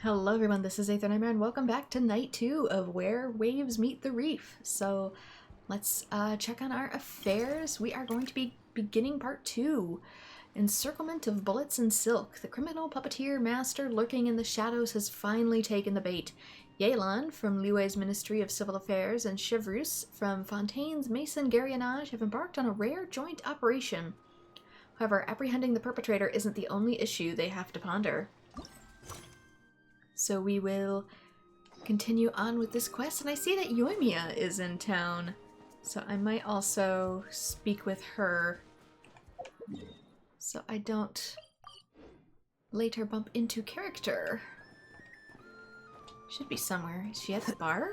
Hello everyone, this is Aether Nightmare and welcome back to night 2 of Where Waves Meet the Reef. So let's check on our affairs. We are going to be beginning part 2. Encirclement of Bullets and Silk. The criminal puppeteer master lurking in the shadows has finally taken the bait. Yelan from Liue's Ministry of Civil Affairs and Chevrus from Fontaine's Mason Garrionnage have embarked on a rare joint operation. However, apprehending the perpetrator isn't the only issue they have to ponder. So we will continue on with this quest, and I see that Yoimiya is in town, so I might also speak with her so I don't later bump into character. Should be somewhere. Is she at the bar?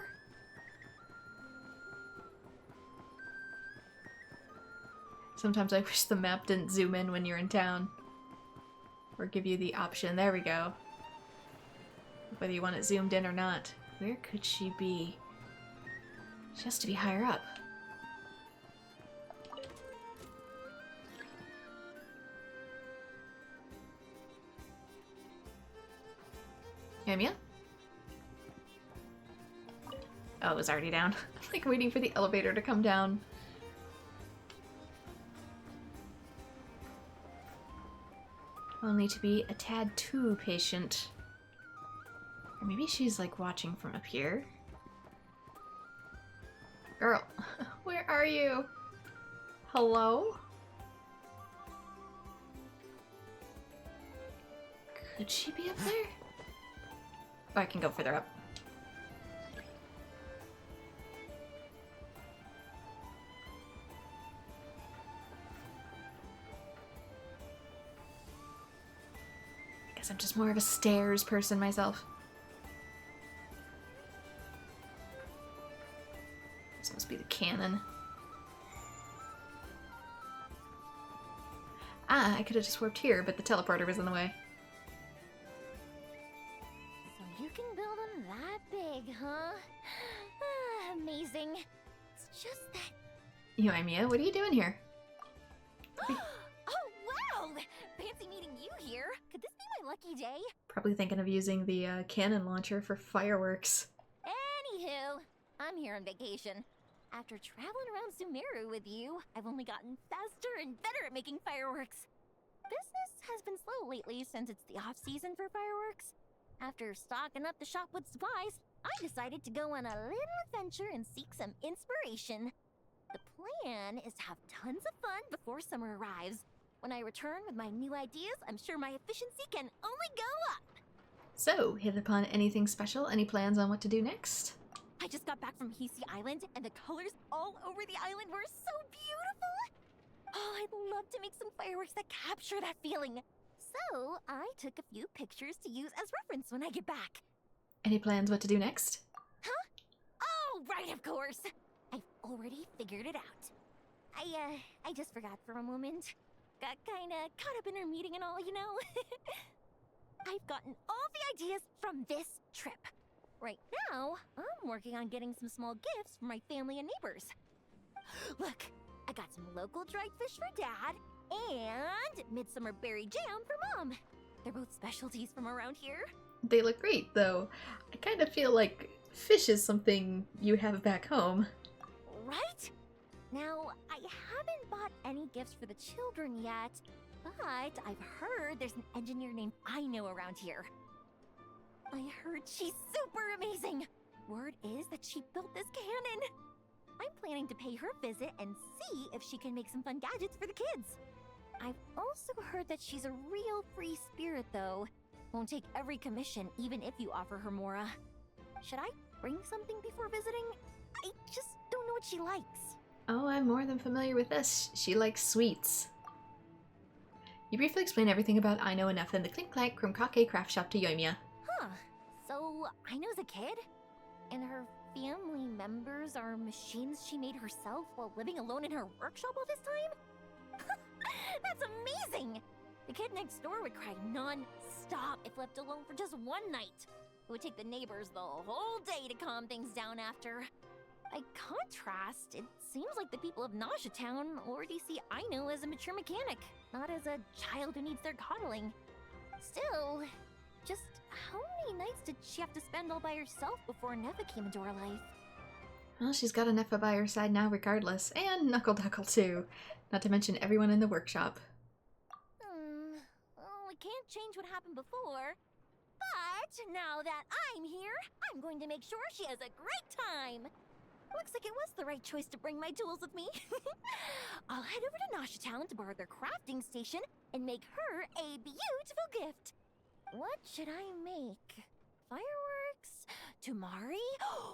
Sometimes I wish the map didn't zoom in when you're in town, or give you the option. There we go. Whether you want it zoomed in or not. Where could she be? She has to be higher up. Yoimiya? Oh, it was already down. I'm like waiting for the elevator to come down. Only to be a tad too patient. Or maybe she's like watching from up here. Girl, where are you? Hello? Could she be up there? Oh, I can go further up. Guess I'm just more of a stairs person myself. This must be the cannon. Ah, I could have just warped here, but the teleporter was in the way. So you can build them that big, huh? Amazing. It's just that... Yoimiya, what are you doing here? Oh, wow! Fancy meeting you here. Could this be my lucky day? Probably thinking of using the cannon launcher for fireworks. Anywho, I'm here on vacation. After traveling around Sumeru with you, I've only gotten faster and better at making fireworks. Business has been slow lately since it's the off-season for fireworks. After stocking up the shop with supplies, I decided to go on a little adventure and seek some inspiration. The plan is to have tons of fun before summer arrives. When I return with my new ideas, I'm sure my efficiency can only go up. So, hit upon anything special? Any plans on what to do next? I just got back from Hisi Island, and the colors all over the island were so beautiful! Oh, I'd love to make some fireworks that capture that feeling. So, I took a few pictures to use as reference when I get back. Any plans what to do next? Huh? Oh, right, of course! I've already figured it out. I just forgot for a moment. Got kinda caught up in our meeting and all, you know? I've gotten all the ideas from this trip. Right now, I'm working on getting some small gifts for my family and neighbors. Look, I got some local dried fish for Dad and midsummer berry jam for Mom. They're both specialties from around here. They look great, though. I kind of feel like fish is something you have back home. Right? Now, I haven't bought any gifts for the children yet, but I've heard there's an engineer named Aino around here. I heard she's super amazing! Word is that she built this cannon! I'm planning to pay her a visit and see if she can make some fun gadgets for the kids. I've also heard that she's a real free spirit, though. Won't take every commission, even if you offer her more. Should I bring something before visiting? I just don't know what she likes. Oh, I'm more than familiar with this. She likes sweets. You briefly explain everything about I Know Enough in the Clink Clank Krumkake craft shop to Yoimiya. Huh. So, Aino's a kid? And her family members are machines she made herself while living alone in her workshop all this time? That's amazing! The kid next door would cry non-stop if left alone for just one night. It would take the neighbors the whole day to calm things down after. By contrast, it seems like the people of Nausea Town already see Aino as a mature mechanic, not as a child who needs their coddling. Still, just how many nights did she have to spend all by herself before Neva came into her life? Well, she's got Neffa by her side now regardless, and Knuckle Duckle too. Not to mention everyone in the workshop. Well, we can't change what happened before. But now that I'm here, I'm going to make sure she has a great time. Looks like it was the right choice to bring my tools with me. I'll head over to Nasha Town to borrow their crafting station and make her a beautiful gift. What should I make? Fireworks? Tumari?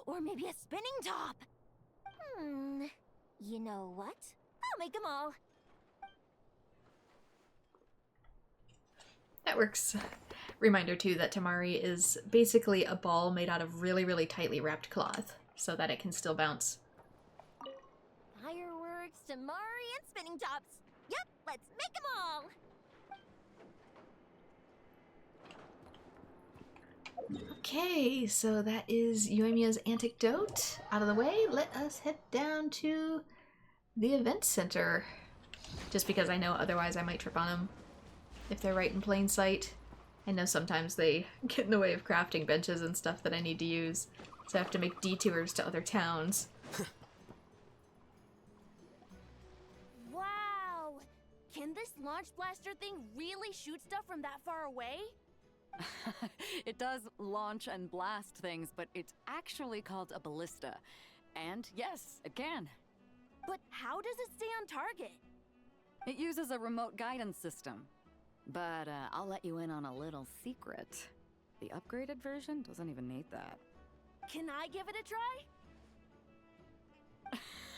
Or maybe a spinning top? You know what? I'll make them all. That works. Reminder too that Tamari is basically a ball made out of really, really tightly wrapped cloth so that it can still bounce. Fireworks, Tumari, and spinning tops. Yep, let's make them all. Okay, so that is Yoimiya's anecdote out of the way. Let us head down to the event center. Just because I know otherwise I might trip on them if they're right in plain sight. I know sometimes they get in the way of crafting benches and stuff that I need to use, so I have to make detours to other towns. Wow! Can this launch blaster thing really shoot stuff from that far away? It does launch and blast things, but it's actually called a ballista. And yes, it can. But how does it stay on target? It uses a remote guidance system. But I'll let you in on a little secret. The upgraded version doesn't even need that. Can I give it a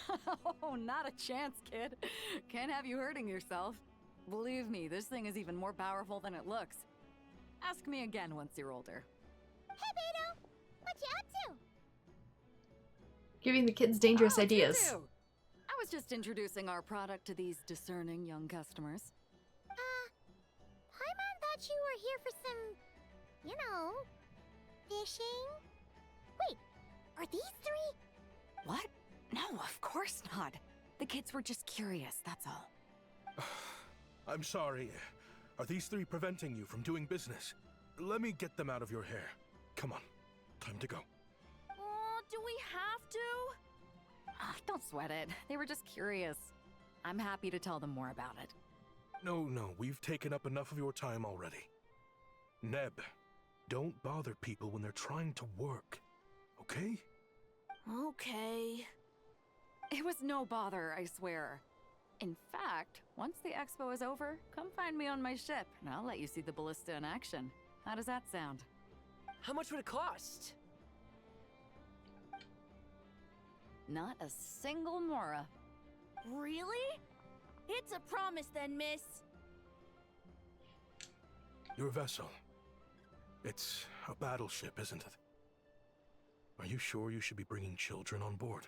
try? Oh, not a chance, kid. Can't have you hurting yourself. Believe me, this thing is even more powerful than it looks. Ask me again once you're older. Hey, Beto! What you up to? Giving the kids dangerous ideas. Tutu. I was just introducing our product to these discerning young customers. Paimon thought you were here for some, fishing? Wait, are these three? What? No, of course not. The kids were just curious, that's all. I'm sorry. Are these three preventing you from doing business? Let me get them out of your hair. Come on, time to go. Do we have to? Don't sweat it. They were just curious. I'm happy to tell them more about it. No, we've taken up enough of your time already. Neb, don't bother people when they're trying to work, okay? Okay. It was no bother, I swear. In fact, once the expo is over, come find me on my ship, and I'll let you see the ballista in action. How does that sound? How much would it cost? Not a single mora. Really? It's a promise then, miss. Your vessel. It's a battleship, isn't it? Are you sure you should be bringing children on board?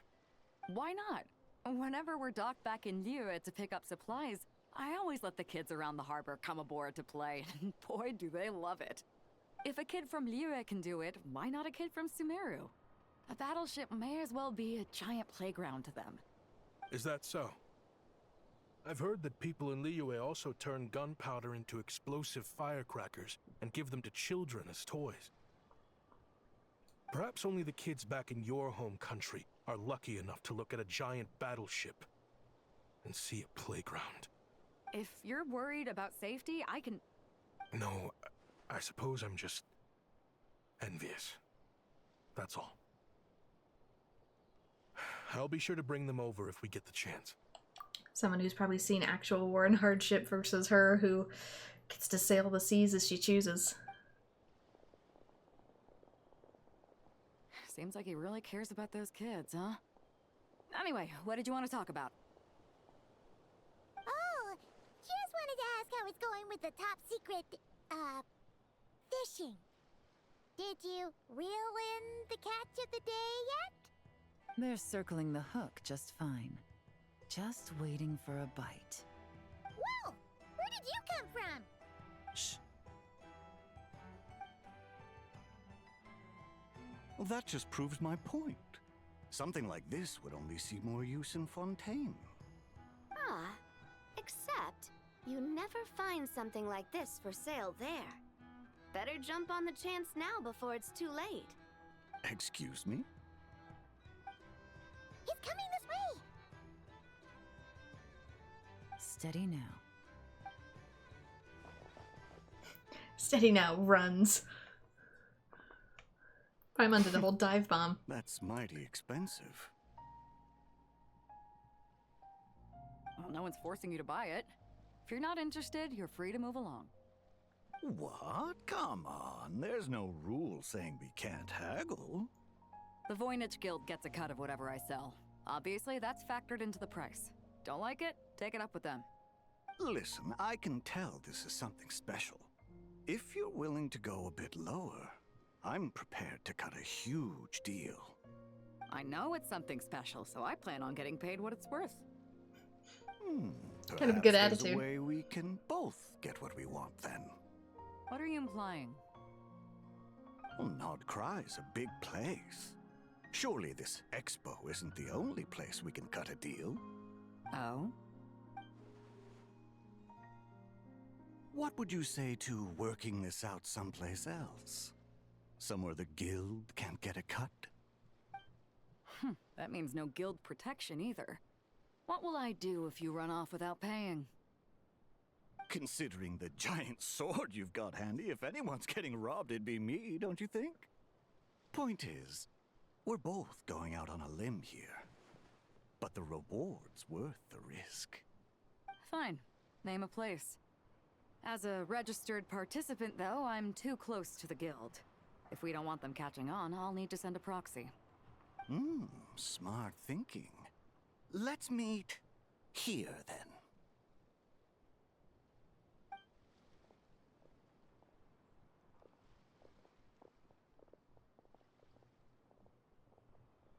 Why not? Whenever we're docked back in Liyue to pick up supplies, I always let the kids around the harbor come aboard to play, and boy do they love it. If a kid from Liyue can do it, why not a kid from Sumeru? A battleship may as well be a giant playground to them. Is that so? I've heard that people in Liyue also turn gunpowder into explosive firecrackers and give them to children as toys. Perhaps only the kids back in your home country are lucky enough to look at a giant battleship and see a playground. If you're worried about safety, I can... No, I suppose I'm just envious. That's all. I'll be sure to bring them over if we get the chance. Someone who's probably seen actual war and hardship versus her who gets to sail the seas as she chooses. Seems like he really cares about those kids, huh? Anyway, what did you want to talk about? Oh, just wanted to ask how it's going with the top secret, fishing. Did you reel in the catch of the day yet? They're circling the hook just fine. Just waiting for a bite. Whoa! Where did you come from? Shh. Well, that just proves my point. Something like this would only see more use in Fontaine. Except you never find something like this for sale there. Better jump on the chance now before it's too late. Excuse me? He's coming this way! Steady now. Steady now, runs. I'm under the whole dive bomb. That's mighty expensive. Well, no one's forcing you to buy it. If you're not interested, you're free to move along. What? Come on. There's no rule saying we can't haggle. The Voynich Guild gets a cut of whatever I sell. Obviously, that's factored into the price. Don't like it? Take it up with them. Listen, I can tell this is something special. If you're willing to go a bit lower, I'm prepared to cut a huge deal. I know it's something special, so I plan on getting paid what it's worth. Kind of a good Perhaps there's attitude. a way we can both get what we want then. What are you implying? Well, nod-krai's a big place. Surely this expo isn't the only place we can cut a deal. Oh? What would you say to working this out someplace else? Somewhere the guild can't get a cut? That means no guild protection either. What will I do if you run off without paying? Considering the giant sword you've got handy, if anyone's getting robbed, it'd be me, don't you think? Point is, we're both going out on a limb here. But the reward's worth the risk. Fine. Name a place. As a registered participant, though, I'm too close to the guild. If we don't want them catching on, I'll need to send a proxy. Smart thinking. Let's meet here, then.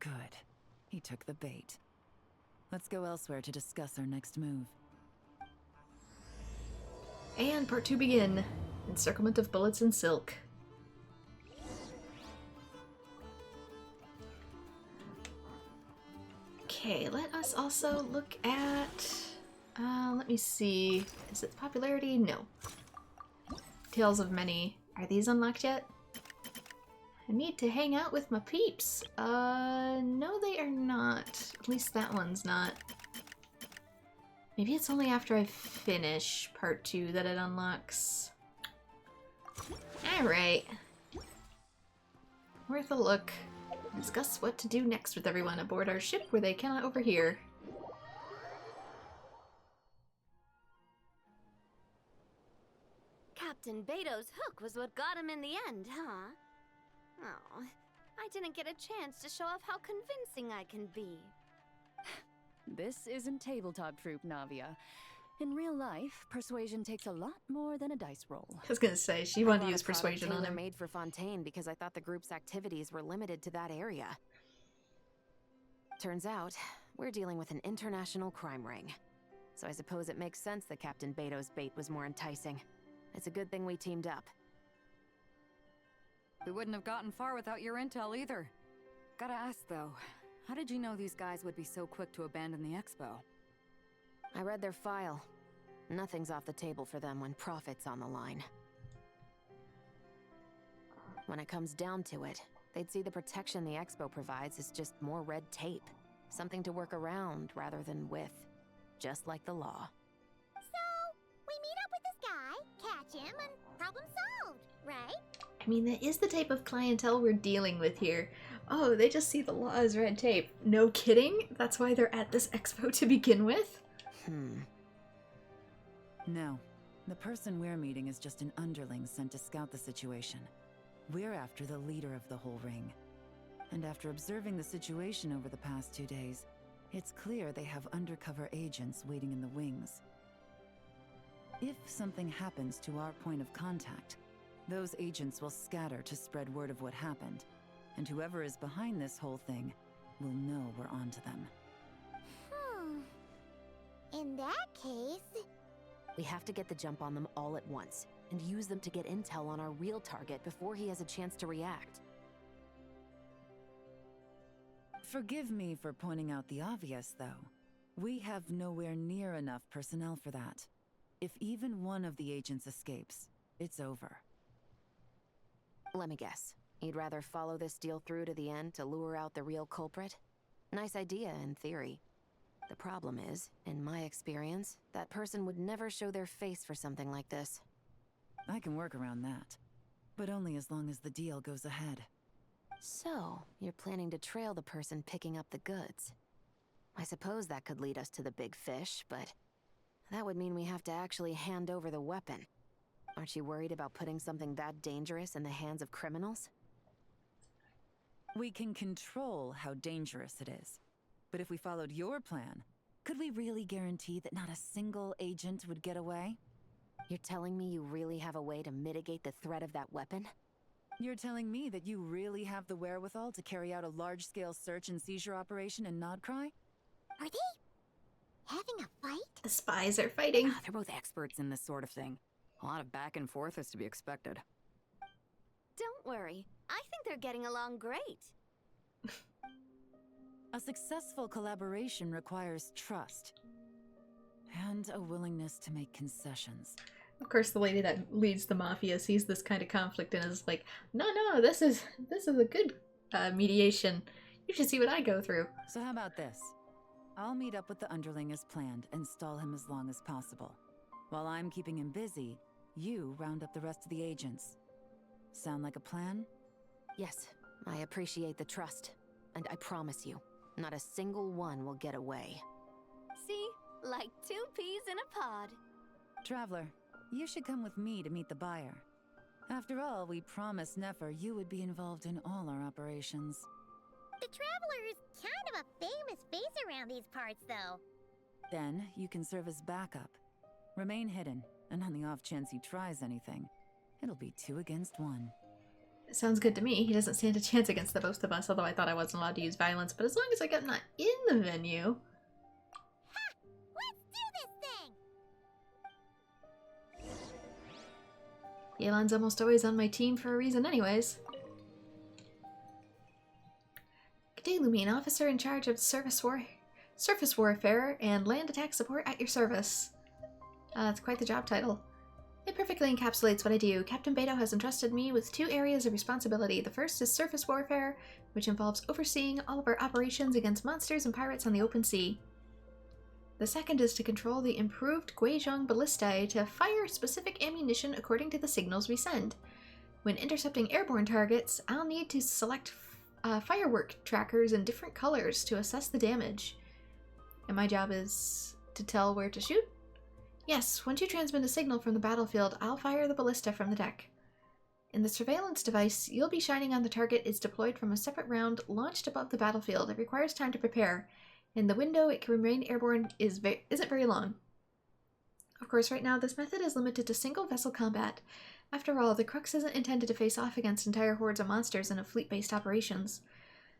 Good. He took the bait. Let's go elsewhere to discuss our next move. And part 2 begin. Encirclement of bullets and silk. Okay, let us also look at... let me see. Is it popularity? No. Tales of Many. Are these unlocked yet? I need to hang out with my peeps. No they are not. At least that one's not. Maybe it's only after I finish part 2 that it unlocks. Alright. Worth a look. Discuss what to do next with everyone aboard our ship where they cannot overhear. Captain Beto's hook was what got him in the end, huh? Oh, I didn't get a chance to show off how convincing I can be. This isn't tabletop troop, Navia. In real life, persuasion takes a lot more than a dice roll. I was gonna say, she wanted to use persuasion on him. Made for Fontaine because I thought the group's activities were limited to that area. Turns out, we're dealing with an international crime ring. So I suppose it makes sense that Captain Beto's bait was more enticing. It's a good thing we teamed up. We wouldn't have gotten far without your intel either. Gotta ask though, how did you know these guys would be so quick to abandon the expo? I read their file. Nothing's off the table for them when profit's on the line. When it comes down to it, they'd see the protection the expo provides as just more red tape. Something to work around rather than with. Just like the law. So, we meet up with this guy, catch him, and problem solved, right? I mean, that is the type of clientele we're dealing with here. Oh, they just see the law as red tape. No kidding? That's why they're at this expo to begin with? No. The person we're meeting is just an underling sent to scout the situation. We're after the leader of the whole ring. And after observing the situation over the past 2 days, it's clear they have undercover agents waiting in the wings. If something happens to our point of contact, those agents will scatter to spread word of what happened, and whoever is behind this whole thing will know we're onto them. In that case... We have to get the jump on them all at once, and use them to get intel on our real target before he has a chance to react. Forgive me for pointing out the obvious, though. We have nowhere near enough personnel for that. If even one of the agents escapes, it's over. Let me guess. You'd rather follow this deal through to the end to lure out the real culprit? Nice idea, in theory. The problem is, in my experience, that person would never show their face for something like this. I can work around that. But only as long as the deal goes ahead. So, you're planning to trail the person picking up the goods. I suppose that could lead us to the big fish, but that would mean we have to actually hand over the weapon. Aren't you worried about putting something that dangerous in the hands of criminals? We can control how dangerous it is. But if we followed your plan, could we really guarantee that not a single agent would get away? You're telling me you really have a way to mitigate the threat of that weapon? You're telling me that you really have the wherewithal to carry out a large-scale search and seizure operation in nod-krai? Are they having a fight? The spies are fighting. They're both experts in this sort of thing. A lot of back and forth is to be expected. Don't worry. I think they're getting along great. A successful collaboration requires trust. And a willingness to make concessions. Of course, the lady that leads the mafia sees this kind of conflict and is like, no, this is a good mediation. You should see what I go through. So how about this? I'll meet up with the underling as planned and stall him as long as possible. While I'm keeping him busy, you round up the rest of the agents. Sound like a plan? Yes, I appreciate the trust. And I promise you, not a single one will get away. See? Like 2 peas in a pod. Traveler, you should come with me to meet the buyer. After all, we promised Nefer you would be involved in all our operations. The Traveler is kind of a famous face around these parts, though. Then you can serve as backup. Remain hidden, and on the off chance he tries anything, it'll be 2 against 1. Sounds good to me. He doesn't stand a chance against the both of us, although I thought I wasn't allowed to use violence. But as long as I get not in the venue... Ha! Let's do this thing! Yelan's almost always on my team for a reason anyways. Good day, Lumine. Officer in charge of surface warfare and land attack support at your service. That's quite the job title. It perfectly encapsulates what I do. Captain Beto has entrusted me with 2 areas of responsibility. The first is surface warfare, which involves overseeing all of our operations against monsters and pirates on the open sea. The second is to control the improved Guizhong ballistae to fire specific ammunition according to the signals we send. When intercepting airborne targets, I'll need to select firework trackers in different colors to assess the damage. And my job is to tell where to shoot? Yes, once you transmit a signal from the battlefield, I'll fire the ballista from the deck. In the surveillance device you'll be shining on the target is deployed from a separate round launched above the battlefield. It requires time to prepare, and the window it can remain airborne isn't very long. Of course, right now this method is limited to single vessel combat. After all, the Crux isn't intended to face off against entire hordes of monsters in a fleet-based operations.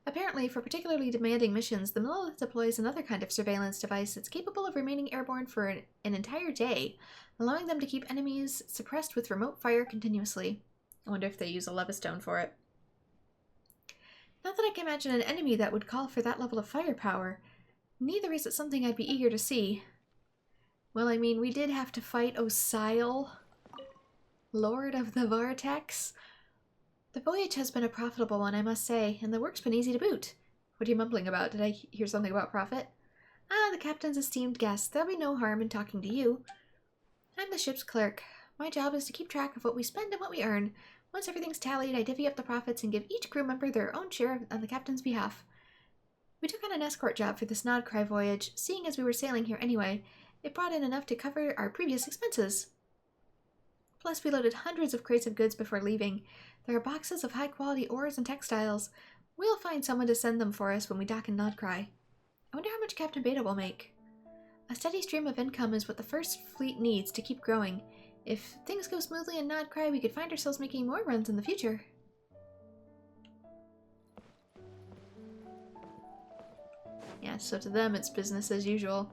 Apparently, for particularly demanding missions, the Millelith deploys another kind of surveillance device that's capable of remaining airborne for an entire day, allowing them to keep enemies suppressed with remote fire continuously. I wonder if they use a levistone for it. Not that I can imagine an enemy that would call for that level of firepower. Neither is it something I'd be eager to see. Well, I mean, we did have to fight Osile, Lord of the Vortex. The voyage has been a profitable one, I must say, and the work's been easy to boot. What are you mumbling about? Did I hear something about profit? Ah, the captain's esteemed guest. There'll be no harm in talking to you. I'm the ship's clerk. My job is to keep track of what we spend and what we earn. Once everything's tallied, I divvy up the profits and give each crew member their own share on the captain's behalf. We took on an escort job for this nod-krai voyage. Seeing as we were sailing here anyway, it brought in enough to cover our previous expenses. Plus, we loaded hundreds of crates of goods before leaving. There are boxes of high-quality ores and textiles. We'll find someone to send them for us when we dock in nod-krai. I wonder how much Captain Beta will make. A steady stream of income is what the First Fleet needs to keep growing. If things go smoothly in nod-krai, we could find ourselves making more runs in the future. Yeah, so to them it's business as usual.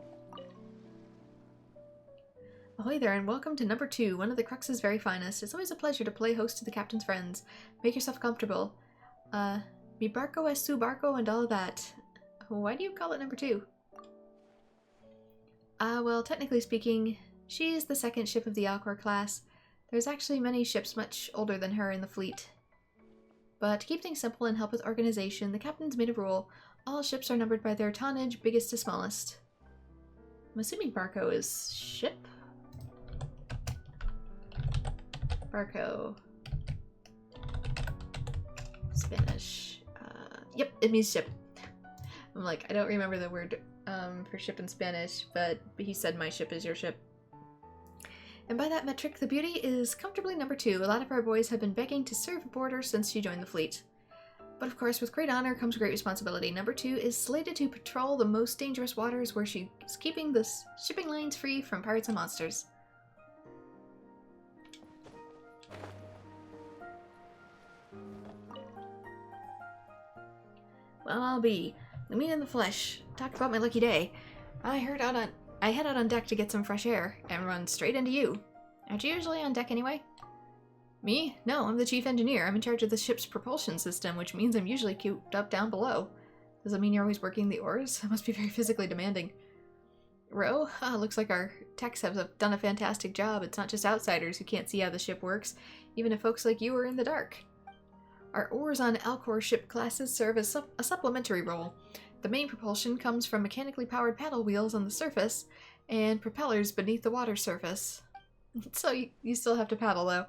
Ahoy there, and welcome to number 2, one of the Crux's very finest. It's always a pleasure to play host to the captain's friends. Make yourself comfortable. Mi barco es su barco and all that. Why do you call it number 2? Well, technically speaking, she is the second ship of the Augured class. There's actually many ships much older than her in the fleet. But to keep things simple and help with organization, the captain's made a rule. All ships are numbered by their tonnage, biggest to smallest. I'm assuming Barco is ship? Barco. Spanish. Yep, it means ship. I'm like, I don't remember the word for ship in Spanish, but he said my ship is your ship. And by that metric, the Beauty is comfortably number 2. A lot of our boys have been begging to serve aboard her since she joined the fleet. But of course, with great honor comes great responsibility. Number 2 is slated to patrol the most dangerous waters where she is keeping the shipping lanes free from pirates and monsters. Well, I'll be. The meat in the flesh. Talk about my lucky day. I head out on deck to get some fresh air and run straight into you. Aren't you usually on deck anyway? Me? No, I'm the chief engineer. I'm in charge of the ship's propulsion system, which means I'm usually cooped up down below. Does that mean you're always working the oars? It must be very physically demanding. Row? Looks like our techs have done a fantastic job. It's not just outsiders who can't see how the ship works, even if folks like you are in the dark. Our oars on Alcor ship classes serve as a supplementary role. The main propulsion comes from mechanically powered paddle wheels on the surface and propellers beneath the water surface. So you still have to paddle though.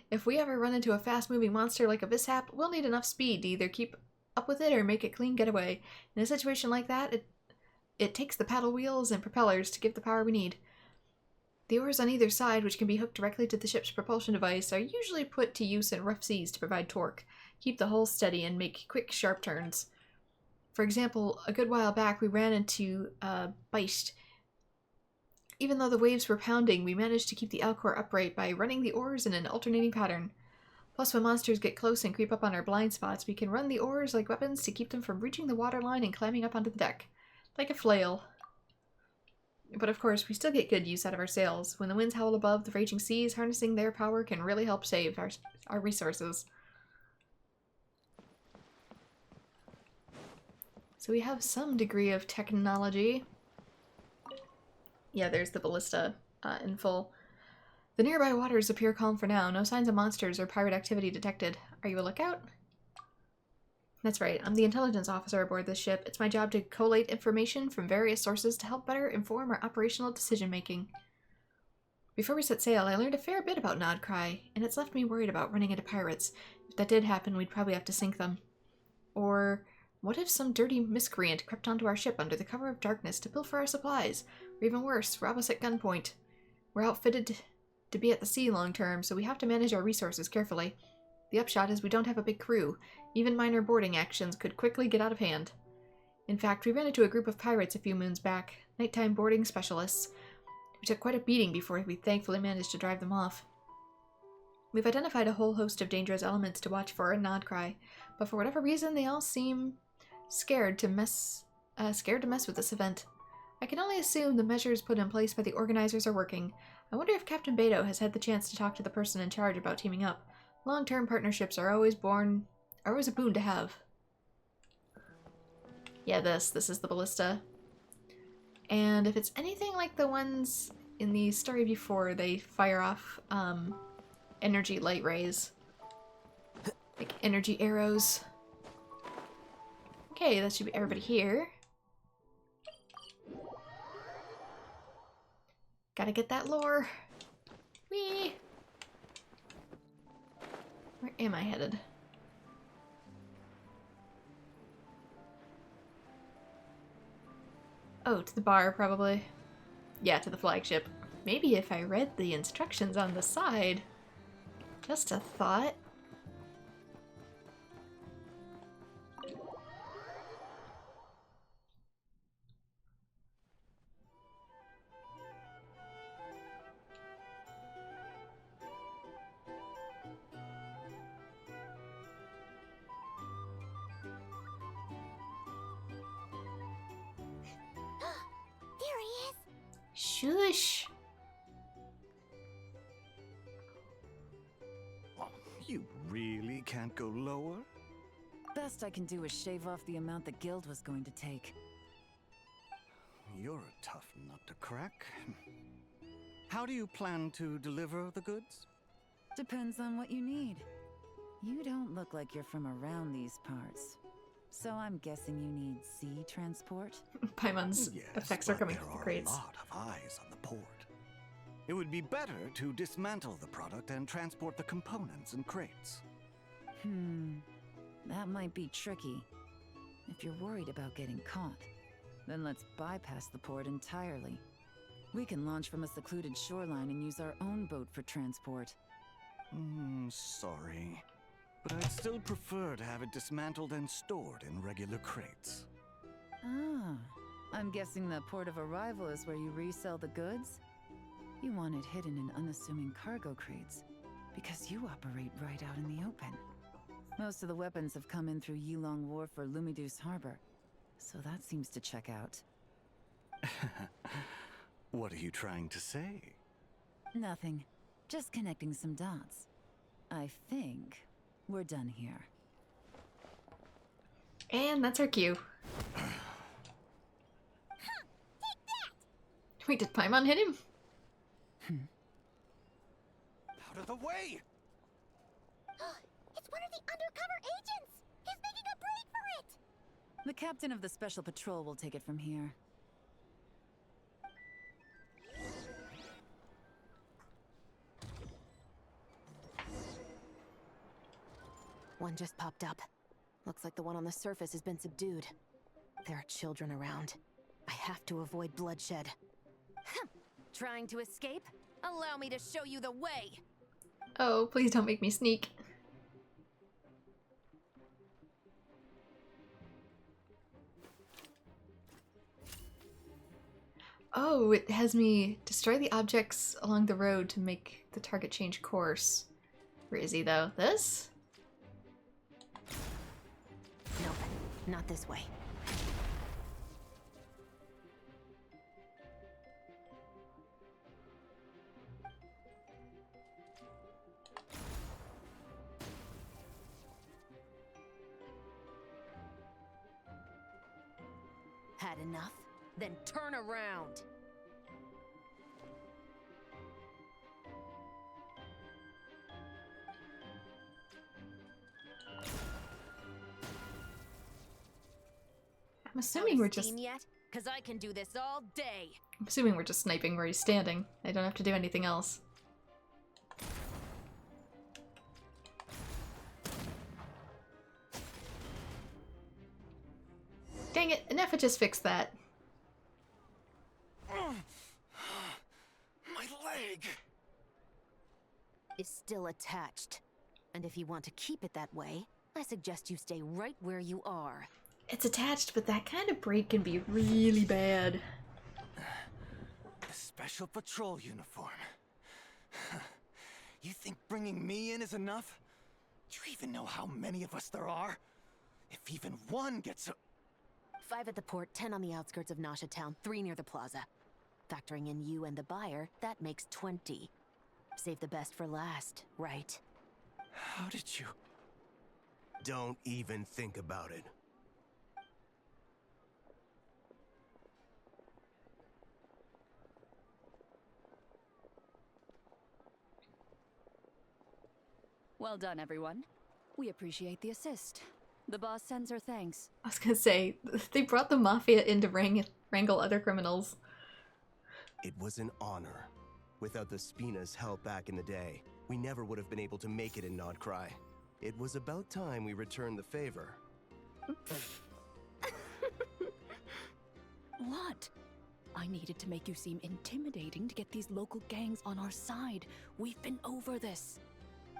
If we ever run into a fast-moving monster like a mishap, we'll need enough speed to either keep up with it or make a clean getaway. In a situation like that, it takes the paddle wheels and propellers to give the power we need. The oars on either side, which can be hooked directly to the ship's propulsion device, are usually put to use in rough seas to provide torque, keep the hull steady, and make quick, sharp turns. For example, a good while back we ran into Beist. Even though the waves were pounding, we managed to keep the Alcor upright by running the oars in an alternating pattern. Plus, when monsters get close and creep up on our blind spots, we can run the oars like weapons to keep them from reaching the waterline and climbing up onto the deck. Like a flail. But of course, we still get good use out of our sails. When the winds howl above the raging seas, harnessing their power can really help save our resources. So we have some degree of technology. Yeah, there's the ballista in full. The nearby waters appear calm for now. No signs of monsters or pirate activity detected. Are you a lookout? That's right. I'm the intelligence officer aboard this ship. It's my job to collate information from various sources to help better inform our operational decision-making. Before we set sail, I learned a fair bit about nod-krai, and it's left me worried about running into pirates. If that did happen, we'd probably have to sink them. Or what if some dirty miscreant crept onto our ship under the cover of darkness to pilfer our supplies? Or even worse, rob us at gunpoint. We're outfitted to be at the sea long term, so we have to manage our resources carefully. The upshot is we don't have a big crew. Even minor boarding actions could quickly get out of hand. In fact, we ran into a group of pirates a few moons back, nighttime boarding specialists. We took quite a beating before we thankfully managed to drive them off. We've identified a whole host of dangerous elements to watch for in nod-krai, but for whatever reason they all seem scared to mess with this event. I can only assume the measures put in place by the organizers are working. I wonder if Captain Beto has had the chance to talk to the person in charge about teaming up. Long-term partnerships are always a boon to have. Yeah, this is the ballista. And if it's anything like the ones in the story before, they fire off energy light rays. Like energy arrows. Okay, that should be everybody here. Gotta get that lore. Whee! Where am I headed? Oh, to the bar, probably. Yeah, to the flagship. Maybe if I read the instructions on the side. Just a thought. Shush! You really can't go lower? Best I can do is shave off the amount the guild was going to take. You're a tough nut to crack. How do you plan to deliver the goods? Depends on what you need. You don't look like you're from around these parts. So I'm guessing you need sea transport? Paimon's Yes, effects are but coming there through the are crates. a lot of eyes on the port. It would be better to dismantle the product and transport the components in crates. That might be tricky. If you're worried about getting caught, then let's bypass the port entirely. We can launch from a secluded shoreline and use our own boat for transport. Sorry. But I'd still prefer to have it dismantled and stored in regular crates. Ah, I'm guessing the port of arrival is where you resell the goods? You want it hidden in unassuming cargo crates, because you operate right out in the open. Most of the weapons have come in through Yulong Wharf or Lumiduce Harbor, so that seems to check out. What are you trying to say? Nothing. Just connecting some dots. I think we're done here. And that's our cue. Wait, did Paimon hit him? Out of the way! It's one of the undercover agents! He's making a break for it! The captain of the Special Patrol will take it from here. One just popped up. Looks like the one on the surface has been subdued. There are children around. I have to avoid bloodshed. Trying to escape? Allow me to show you the way! Oh, please don't make me sneak. Oh, it has me destroy the objects along the road to make the target change course. Where is he though? This? Nope, not this way. Had enough? Then turn around! I'm assuming we're just... Steam yet? 'Cause I can do this all day! I'm assuming we're just sniping where he's standing. I don't have to do anything else. Dang it, Nefa just fixed that. My leg! Is still attached. And if you want to keep it that way, I suggest you stay right where you are. It's attached, but that kind of break can be really bad. The Special Patrol uniform. You think bringing me in is enough? Do you even know how many of us there are? If even one gets a... 5 at the port, 10 on the outskirts of Nasha Town, 3 near the plaza. Factoring in you and the buyer, that makes 20. Save the best for last, right? How did you... Don't even think about it. Well done, everyone. We appreciate the assist. The boss sends her thanks. I was gonna say, they brought the Mafia in to wrangle other criminals. It was an honor. Without the Spina's help back in the day, we never would have been able to make it in nod-krai. It was about time we returned the favor. What? I needed to make you seem intimidating to get these local gangs on our side. We've been over this.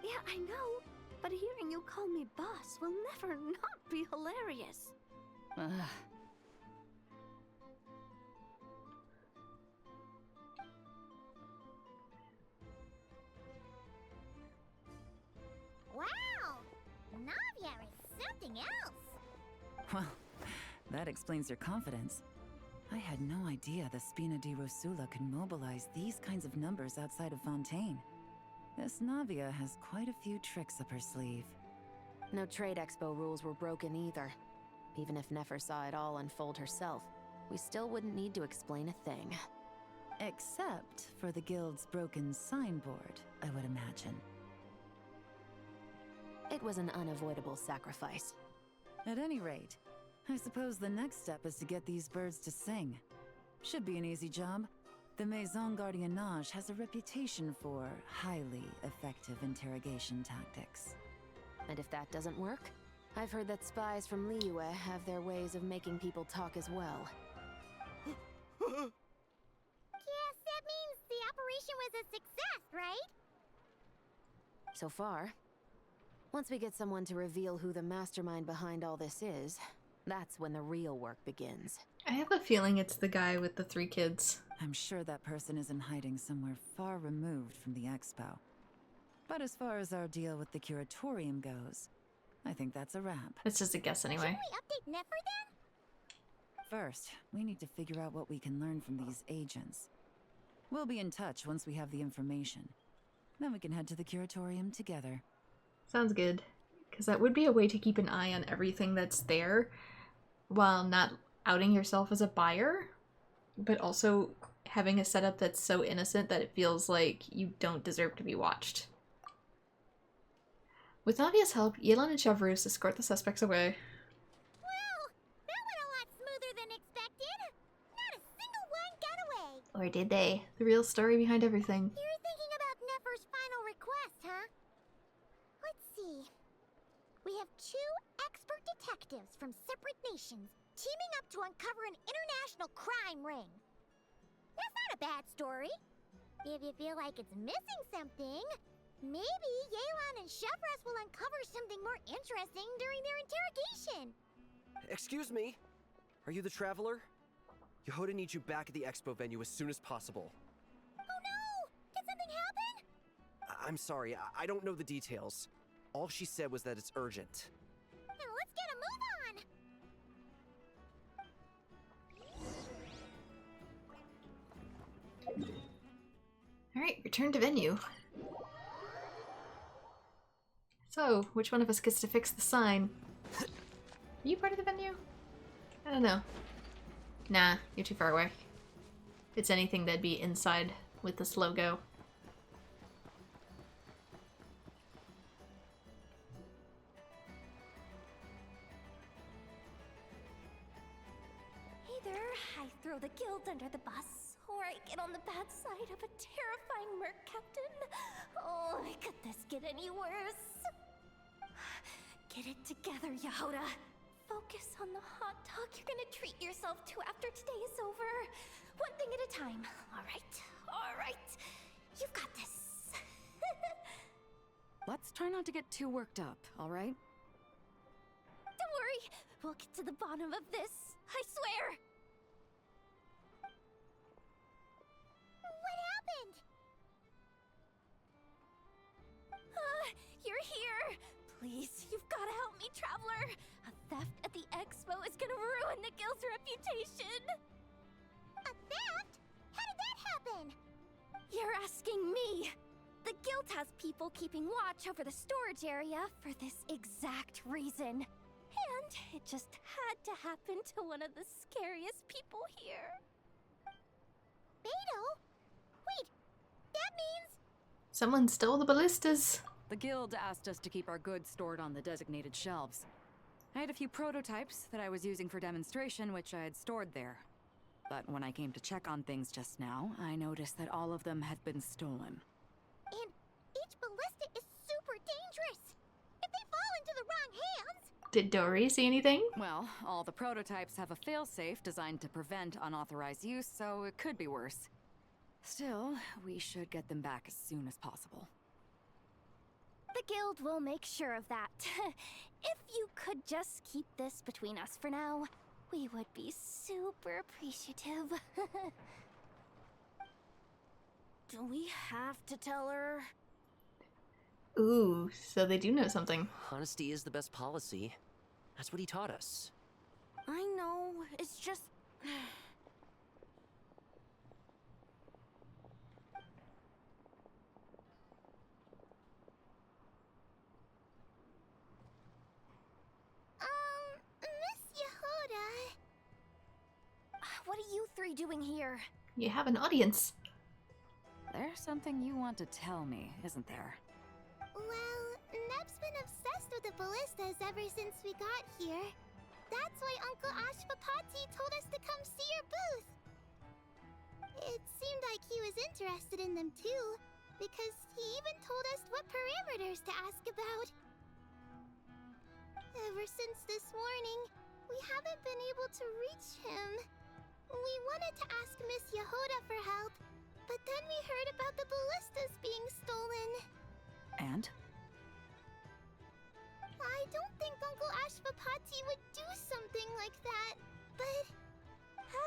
Yeah, I know. But hearing you call me boss will never not be hilarious. Ugh. Wow! Navia is something else! Well, that explains your confidence. I had no idea the Spina di Rosula could mobilize these kinds of numbers outside of Fontaine. This Navia has quite a few tricks up her sleeve. No trade expo rules were broken either. Even if Nefer saw it all unfold herself, we still wouldn't need to explain a thing. Except for the guild's broken signboard, I would imagine. It was an unavoidable sacrifice. At any rate, I suppose the next step is to get these birds to sing. Should be an easy job. The Maison Gardiennage has a reputation for highly effective interrogation tactics. And if that doesn't work, I've heard that spies from Liyue have their ways of making people talk as well. Yes, that means the operation was a success, right? So far. Once we get someone to reveal who the mastermind behind all this is, that's when the real work begins. I have a feeling it's the guy with the 3 kids. I'm sure that person is in hiding somewhere far removed from the expo. But as far as our deal with the curatorium goes, I think that's a wrap. It's just a guess anyway. Should we update Nefer then? First, we need to figure out what we can learn from these agents. We'll be in touch once we have the information. Then we can head to the curatorium together. Sounds good. Because that would be a way to keep an eye on everything that's there while not outing yourself as a buyer, but also having a setup that's so innocent that it feels like you don't deserve to be watched. With Navia's help, Yelan and Chevrus escort the suspects away. Well, that went a lot smoother than expected. Not a single one got away. Or did they? The real story behind everything. You're thinking about Nefer's final request, huh? Let's see. We have 2 expert detectives from separate nations teaming up to uncover an international crime ring. That's not a bad story. If you feel like it's missing something, maybe Yelan and Chevrus will uncover something more interesting during their interrogation. Excuse me? Are you the traveler? Yehoda needs you back at the expo venue as soon as possible. Oh no! Did something happen? I'm sorry, I don't know the details. All she said was that it's urgent. Now let's get a move on! Alright, return to venue. So, which one of us gets to fix the sign? Are you part of the venue? I don't know. Nah, you're too far away. If it's anything, that'd be inside with this logo. Either I throw the guild under the bus, or I get on the bad side of a terrifying merc captain. Oh, could this get any worse? Get it together, Yehoda. Focus on the hot dog you're gonna treat yourself to after today is over. One thing at a time. All right. You've got this. Let's try not to get too worked up, all right? Don't worry, we'll get to the bottom of this. I swear. What happened? You're here. Please, you've got to help me, Traveler. A theft at the expo is gonna ruin the guild's reputation. A theft? How did that happen? You're asking me. The guild has people keeping watch over the storage area for this exact reason. And it just had to happen to one of the scariest people here. Beto? Wait, that means... Someone stole the ballistas. The guild asked us to keep our goods stored on the designated shelves. I had a few prototypes that I was using for demonstration, which I had stored there. But when I came to check on things just now, I noticed that all of them had been stolen. And each ballista is super dangerous. If they fall into the wrong hands... Did Dory see anything? Well, all the prototypes have a failsafe designed to prevent unauthorized use, so it could be worse. Still, we should get them back as soon as possible. The guild will make sure of that. If you could just keep this between us for now, we would be super appreciative. Do we have to tell her? Ooh, so they do know something. Honesty is the best policy. That's what he taught us. I know, it's just... Miss Yehoda... What are you three doing here? You have an audience. There's something you want to tell me, isn't there? Well, Neb's been obsessed with the ballistas ever since we got here. That's why Uncle Ashvapati told us to come see your booth. It seemed like he was interested in them too, because he even told us what parameters to ask about. Ever since this morning, we haven't been able to reach him. We wanted to ask Miss Yehoda for help, but then we heard about the ballistas being stolen. And? I don't think Uncle Ashvapati would do something like that, but...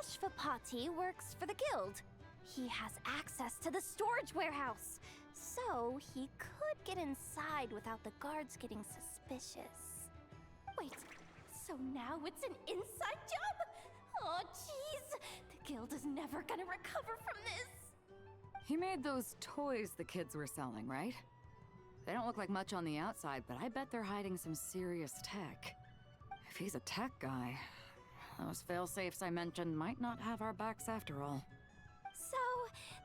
Ashvapati works for the guild. He has access to the storage warehouse, so he could get inside without the guards getting suspicious. Wait, so now it's an inside job? Oh, jeez! The guild is never gonna recover from this! He made those toys the kids were selling, right? They don't look like much on the outside, but I bet they're hiding some serious tech. If he's a tech guy, those fail-safes I mentioned might not have our backs after all. So,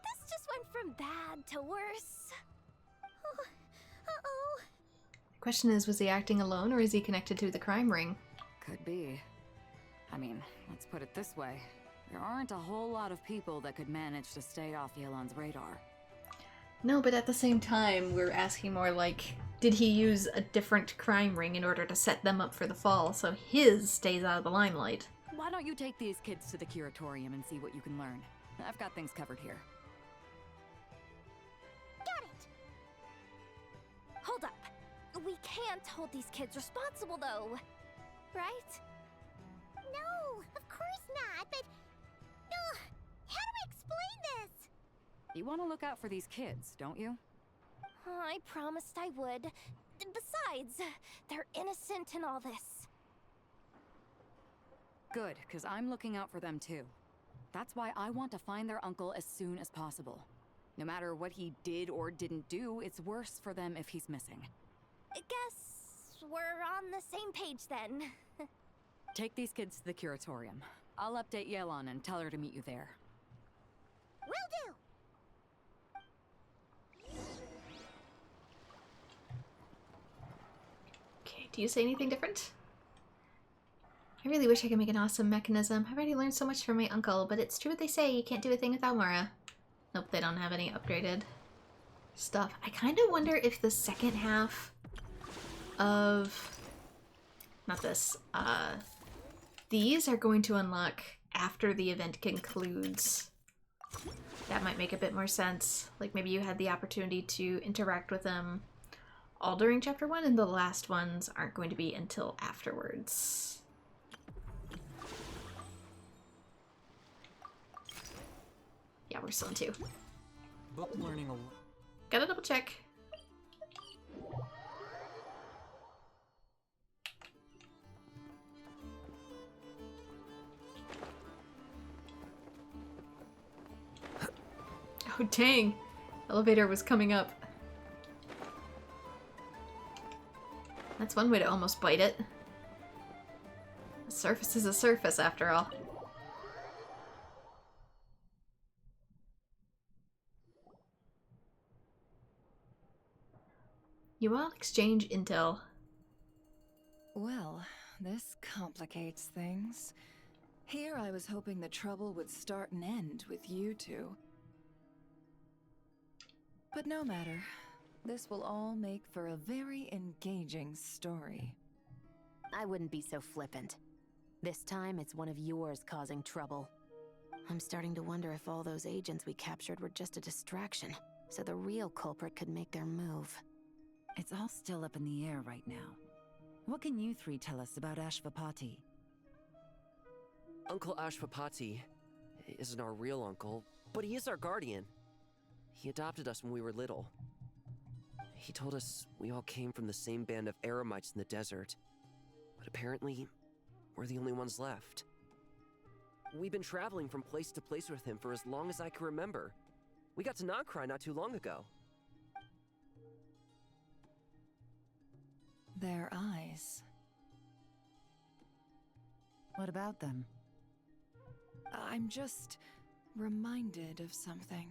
this just went from bad to worse. Oh, uh-oh. Question is, was he acting alone or is he connected to the crime ring? Could be. I mean, let's put it this way. There aren't a whole lot of people that could manage to stay off Yelan's radar. No, but at the same time, we're asking more like, did he use a different crime ring in order to set them up for the fall so his stays out of the limelight? Why don't you take these kids to the curatorium and see what you can learn? I've got things covered here. Got it! Hold up. We can't hold these kids responsible, though. Right? No, of course not, but... how do I explain this? You want to look out for these kids, don't you? I promised I would. Besides, they're innocent in all this. Good, because I'm looking out for them too. That's why I want to find their uncle as soon as possible. No matter what he did or didn't do, it's worse for them if he's missing. Guess we're on the same page then. Take these kids to the curatorium. I'll update Yelan and tell her to meet you there. Will do! Okay, do you say anything different? I really wish I could make an awesome mechanism. I've already learned so much from my uncle, but it's true what they say, you can't do a thing without Mara. Nope, they don't have any upgraded stuff. I kind of wonder if the second half of... not this. These are going to unlock after the event concludes. That might make a bit more sense. Like maybe you had the opportunity to interact with them all during Chapter 1, and the last ones aren't going to be until afterwards. Yeah, we're still in 2. Book learning a... Gotta double check. Oh dang! Elevator was coming up. That's one way to almost bite it. A surface is a surface after all. You all exchange intel. Well, this complicates things. Here I was hoping the trouble would start and end with you two. But no matter. This will all make for a very engaging story. I wouldn't be so flippant. This time, it's one of yours causing trouble. I'm starting to wonder if all those agents we captured were just a distraction, so the real culprit could make their move. It's all still up in the air right now. What can you three tell us about Ashvapati? Uncle Ashvapati isn't our real uncle, but he is our guardian. He adopted us when we were little. He told us we all came from the same band of Eremites in the desert, but apparently, we're the only ones left. We've been traveling from place to place with him for as long as I can remember. We got to nod-krai not too long ago. Their eyes. What about them? I'm just reminded of something.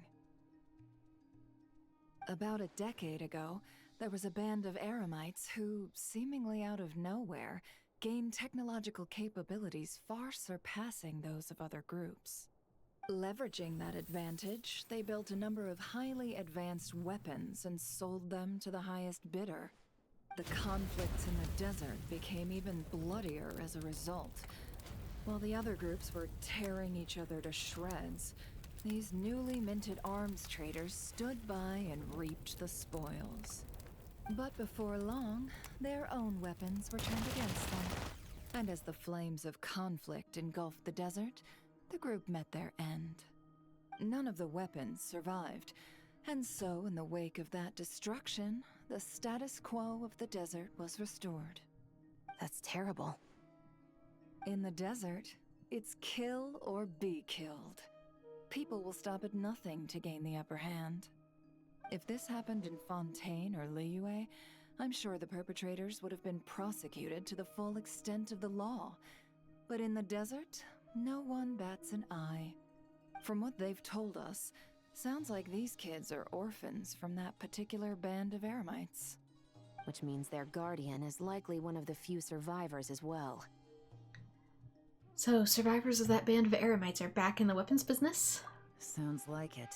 About a decade ago, there was a band of Eremites who, seemingly out of nowhere, gained technological capabilities far surpassing those of other groups. Leveraging that advantage, they built a number of highly advanced weapons and sold them to the highest bidder. The conflicts in the desert became even bloodier as a result. While the other groups were tearing each other to shreds, these newly minted arms traders stood by and reaped the spoils. But before long, their own weapons were turned against them. And as the flames of conflict engulfed the desert, the group met their end. None of the weapons survived, and so in the wake of that destruction, the status quo of the desert was restored. That's terrible. In the desert, it's kill or be killed. People will stop at nothing to gain the upper hand. If this happened in Fontaine or Liyue, I'm sure the perpetrators would have been prosecuted to the full extent of the law. But in the desert, no one bats an eye. From what they've told us, sounds like these kids are orphans from that particular band of Eremites. Which means their guardian is likely one of the few survivors as well. So, survivors of that band of Eremites are back in the weapons business? Sounds like it.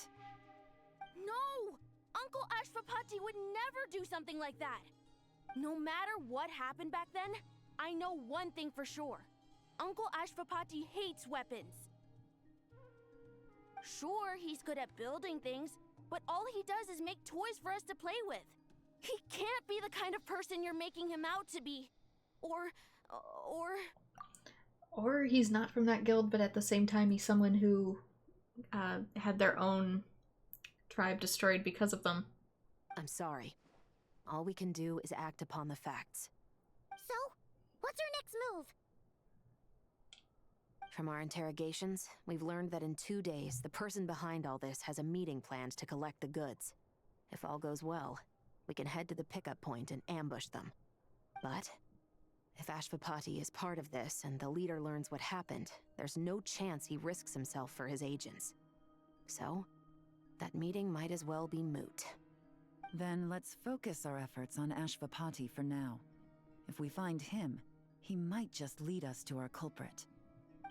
No! Uncle Ashvapati would never do something like that! No matter what happened back then, I know one thing for sure. Uncle Ashvapati hates weapons. Sure, he's good at building things, but all he does is make toys for us to play with. He can't be the kind of person you're making him out to be. Or he's not from that guild, but at the same time he's someone who had their own tribe destroyed because of them. I'm sorry. All we can do is act upon the facts. So, what's our next move? From our interrogations, we've learned that in 2 days, the person behind all this has a meeting planned to collect the goods. If all goes well, we can head to the pickup point and ambush them. But if Ashvapati is part of this and the leader learns what happened, there's no chance he risks himself for his agents. So, that meeting might as well be moot. Then let's focus our efforts on Ashvapati for now. If we find him, he might just lead us to our culprit.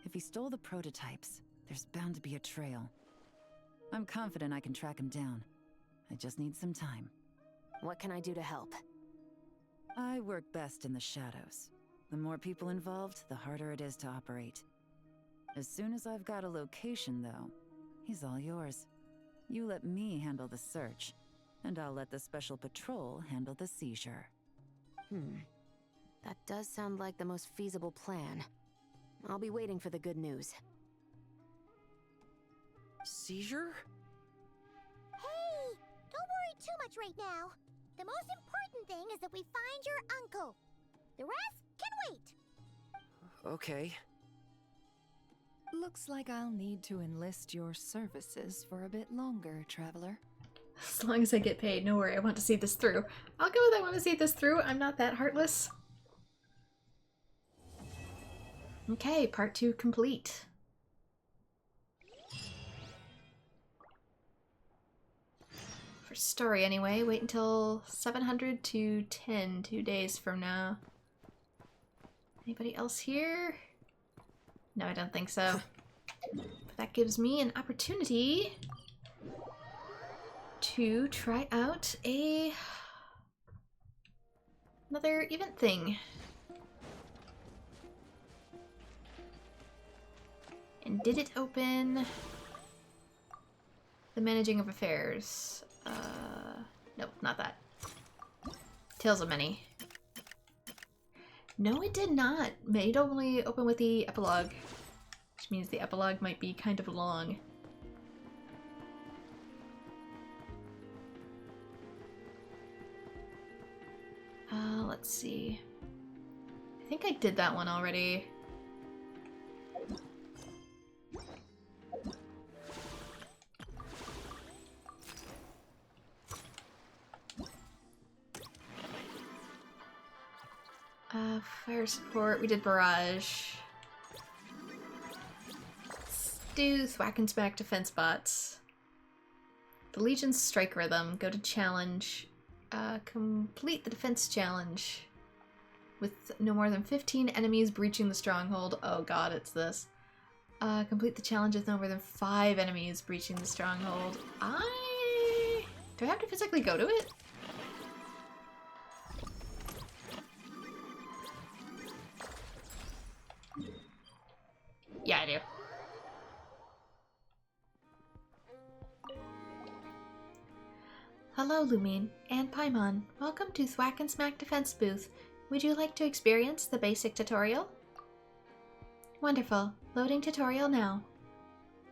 If he stole the prototypes, there's bound to be a trail. I'm confident I can track him down. I just need some time. What can I do to help? I work best in the shadows. The more people involved, the harder it is to operate. As soon as I've got a location, though, he's all yours. You let me handle the search, and I'll let the special patrol handle the seizure. That does sound like the most feasible plan. I'll be waiting for the good news. Seizure? Hey! Don't worry too much right now. The most important thing is that we find your uncle. The rest can wait. Okay. Looks like I'll need to enlist your services for a bit longer, Traveler. As long as I get paid, no worry, I want to see this through. I'll go with I want to see this through. I'm not that heartless. Okay, part 2 complete. For story anyway, wait until 700 to 10, 2 days from now. Anybody else here? No, I don't think so. But that gives me an opportunity to try out another event thing. And did it open the managing of affairs? Nope, not that. Tales of Many. No, it did not. It only opened with the epilogue, which means the epilogue might be kind of long. Let's see. I think I did that one already. Fire support, we did barrage. Let's do thwack and smack defense bots. The Legion's strike rhythm, go to challenge. Complete the defense challenge. With no more than 15 enemies breaching the stronghold. Oh god, it's this. Complete the challenge with no more than 5 enemies breaching the stronghold. Do I have to physically go to it? Yeah, I do. Hello, Lumine and Paimon. Welcome to Thwack and Smack Defense booth. Would you like to experience the basic tutorial? Wonderful. Loading tutorial now.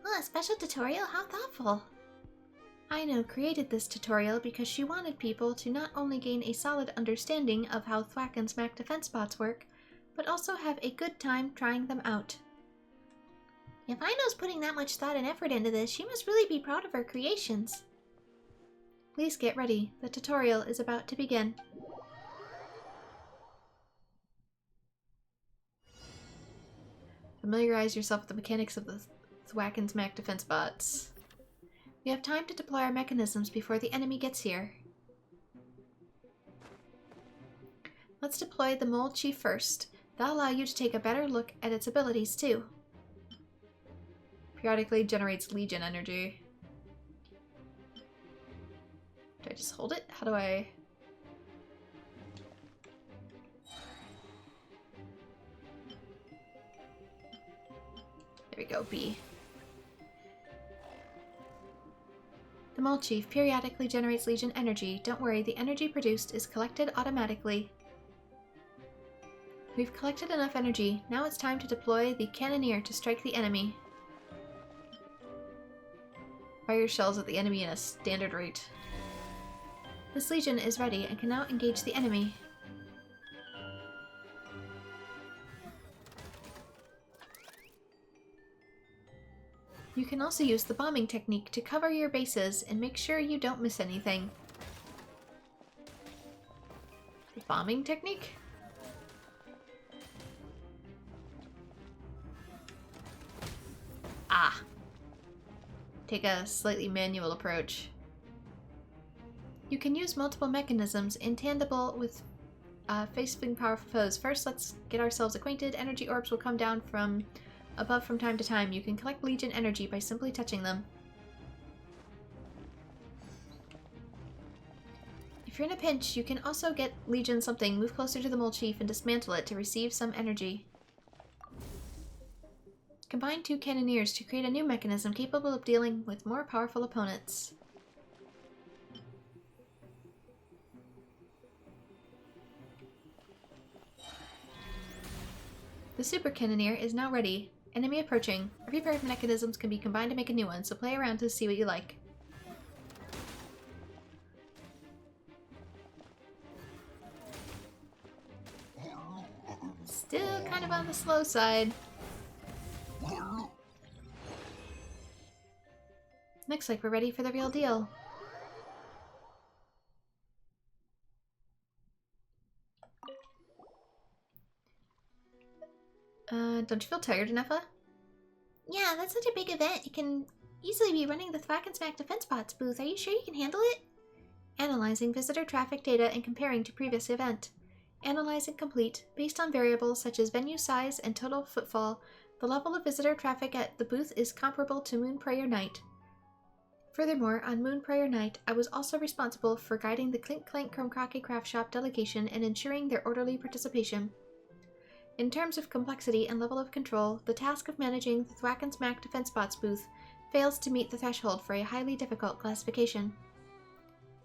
Oh, a special tutorial? How thoughtful. Aino created this tutorial because she wanted people to not only gain a solid understanding of how Thwack and Smack defense bots work, but also have a good time trying them out. If Aino's putting that much thought and effort into this, she must really be proud of her creations. Please get ready. The tutorial is about to begin. Familiarize yourself with the mechanics of the Thwack and Smack defense bots. We have time to deploy our mechanisms before the enemy gets here. Let's deploy the Mole Chief first. That'll allow you to take a better look at its abilities too. Periodically generates Legion energy. Do I just hold it? How do I... There we go, B. The Mole Chief periodically generates Legion energy. Don't worry, the energy produced is collected automatically. We've collected enough energy. Now it's time to deploy the Cannoneer to strike the enemy. Fire shells at the enemy in a standard rate. This Legion is ready and can now engage the enemy. You can also use the bombing technique to cover your bases and make sure you don't miss anything. The bombing technique? Ah. Take a slightly manual approach. You can use multiple mechanisms in tandem with facing powerful foes. First, let's get ourselves acquainted. Energy orbs will come down from above from time to time. You can collect Legion energy by simply touching them. If you're in a pinch, you can also get Legion something, move closer to the Mole Chief, and dismantle it to receive some energy. Combine 2 Cannoneers to create a new mechanism capable of dealing with more powerful opponents. The Super Cannoneer is now ready. Enemy approaching. Every pair of mechanisms can be combined to make a new one, so play around to see what you like. Still kind of on the slow side. Looks like we're ready for the real deal. Don't you feel tired, Nefa? Yeah, that's such a big event. It can easily be running the Thwack and Smack defense bots booth. Are you sure you can handle it? Analyzing visitor traffic data and comparing to previous event. Analyzing complete. Based on variables such as venue size and total footfall, the level of visitor traffic at the booth is comparable to Moon Prayer Night. Furthermore, on Moon Prayer Night, I was also responsible for guiding the Clink Clank Kromkrake Craft Shop delegation and ensuring their orderly participation. In terms of complexity and level of control, the task of managing the Thwack and Smack defense bots booth fails to meet the threshold for a highly difficult classification.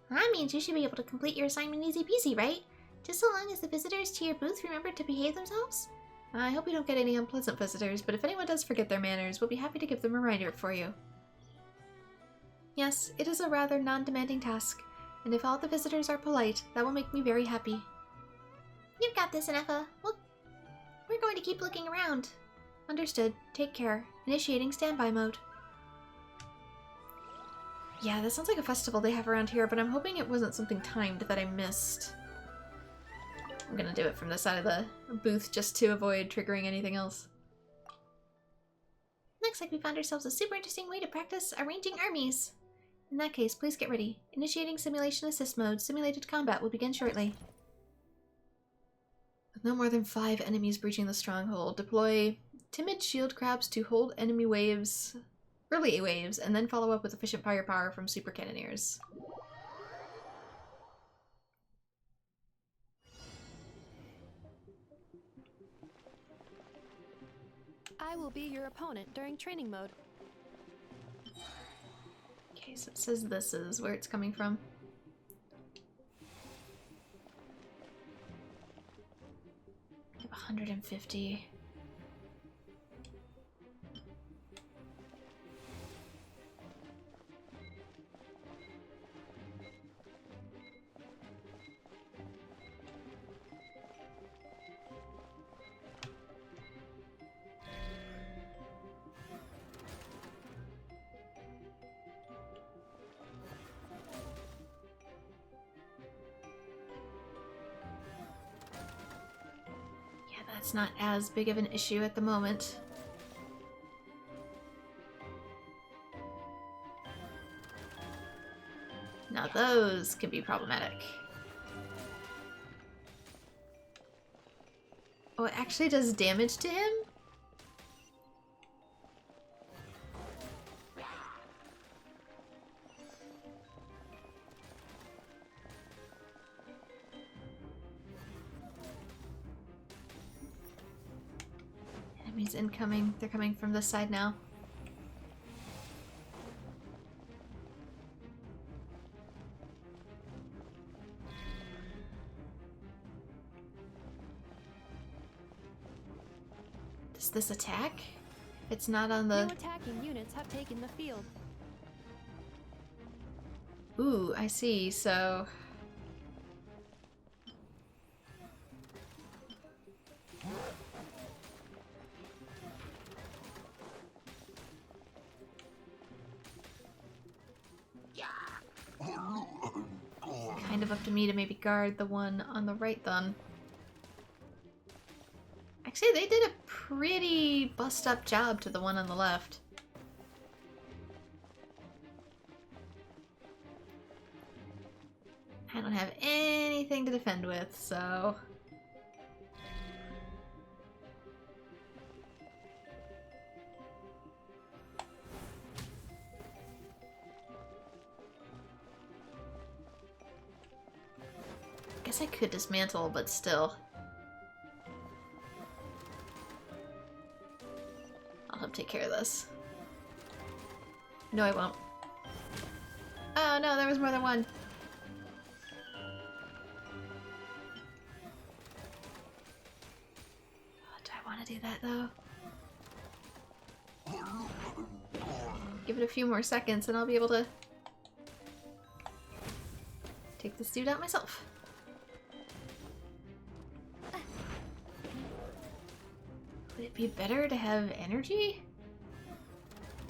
That means you should be able to complete your assignment easy peasy, right? Just so long as the visitors to your booth remember to behave themselves? I hope we don't get any unpleasant visitors, but if anyone does forget their manners, we'll be happy to give them a reminder for you. Yes, it is a rather non-demanding task, and if all the visitors are polite, that will make me very happy. You've got this, Nefa. We're going to keep looking around. Understood. Take care. Initiating standby mode. Yeah, that sounds like a festival they have around here, but I'm hoping it wasn't something timed that I missed. I'm gonna do it from the side of the booth just to avoid triggering anything else. Looks like we found ourselves a super interesting way to practice arranging armies. In that case, please get ready. Initiating simulation assist mode. Simulated combat will begin shortly. With no more than 5 enemies breaching the stronghold, deploy timid shield crabs to hold enemy waves, early waves, and then follow up with efficient firepower from super cannoneers. I will be your opponent during training mode. Okay, so it says this is where it's coming from. I have 150. It's not as big of an issue at the moment. Now those can be problematic. Oh, it actually does damage to him? Enemies incoming. They're coming from this side now. Does this attack? It's not on the... New attacking units have taken the field. Ooh, I see, so... Kind of up to me to maybe guard the one on the right then. Actually, they did a pretty bust-up job to the one on the left. I don't have anything to defend with, so... Guess I could dismantle, but still. I'll help take care of this. No, I won't. Oh no, there was more than one. Oh, do I want to do that though? Give it a few more seconds and I'll be able to take this dude out myself. Would it be better to have energy?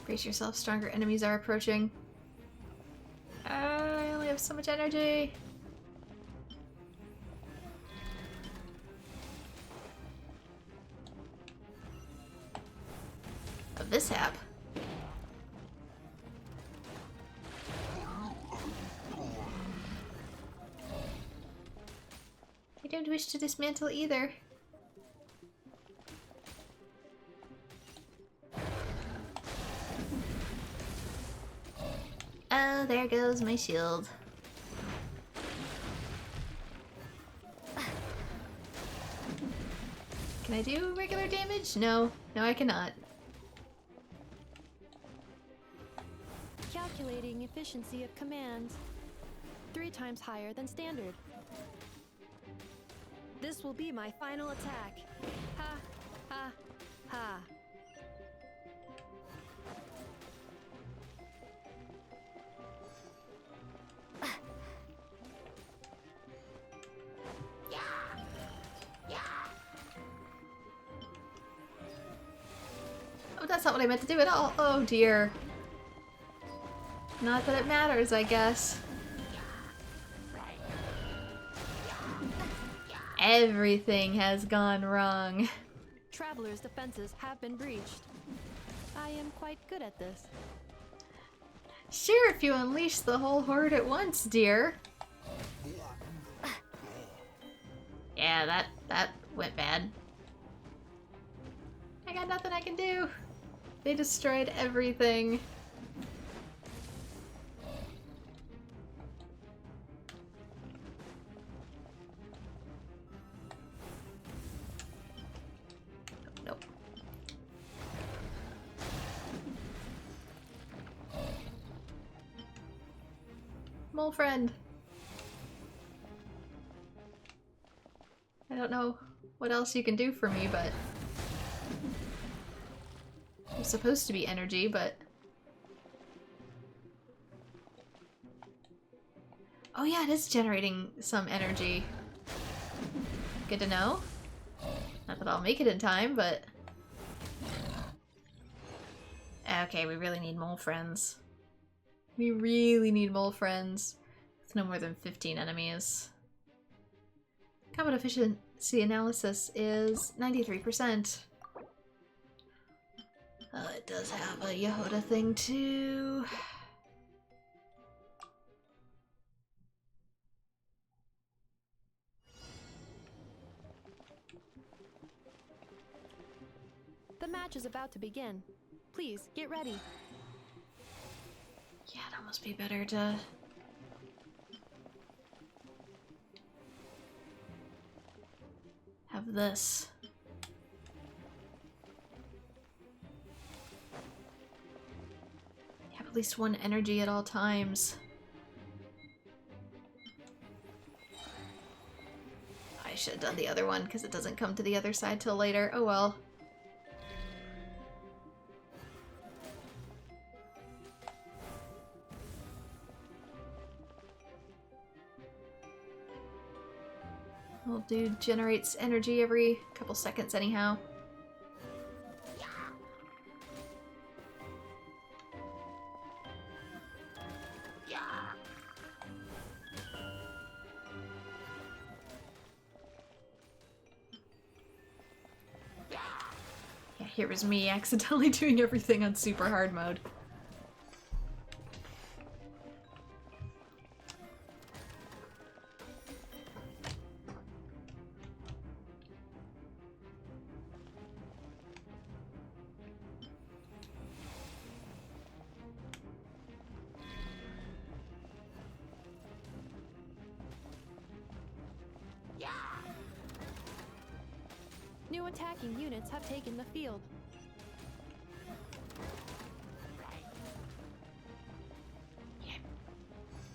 Brace yourself, stronger enemies are approaching. I only have so much energy. Of this hap. I don't wish to dismantle either. Oh, there goes my shield. Can I do regular damage? No. No, I cannot. Calculating efficiency of commands. 3 times higher than standard. This will be my final attack. Ha, ha, ha. Oh, that's not what I meant to do at all. Oh dear. Not that it matters, I guess. Everything has gone wrong. Traveler's defenses have been breached. I am quite good at this. Sure, if you unleash the whole horde at once, dear. Yeah, that went bad. I got nothing I can do. They destroyed everything. Nope. Mole friend. I don't know what else you can do for me, but it's supposed to be energy, but oh yeah, it is generating some energy. Good to know. Not that I'll make it in time, but okay, we really need mole friends. We really need mole friends with no more than 15 enemies. Combat efficiency analysis is 93%. It does have a Yehoda thing too. The match is about to begin. Please, get ready. Yeah, it'd almost be better to have this. Have at least one energy at all times. I should have done the other one because it doesn't come to the other side till later. Oh well. Little dude generates energy every couple seconds anyhow. Yeah, here was me accidentally doing everything on super hard mode. New attacking units have taken the field.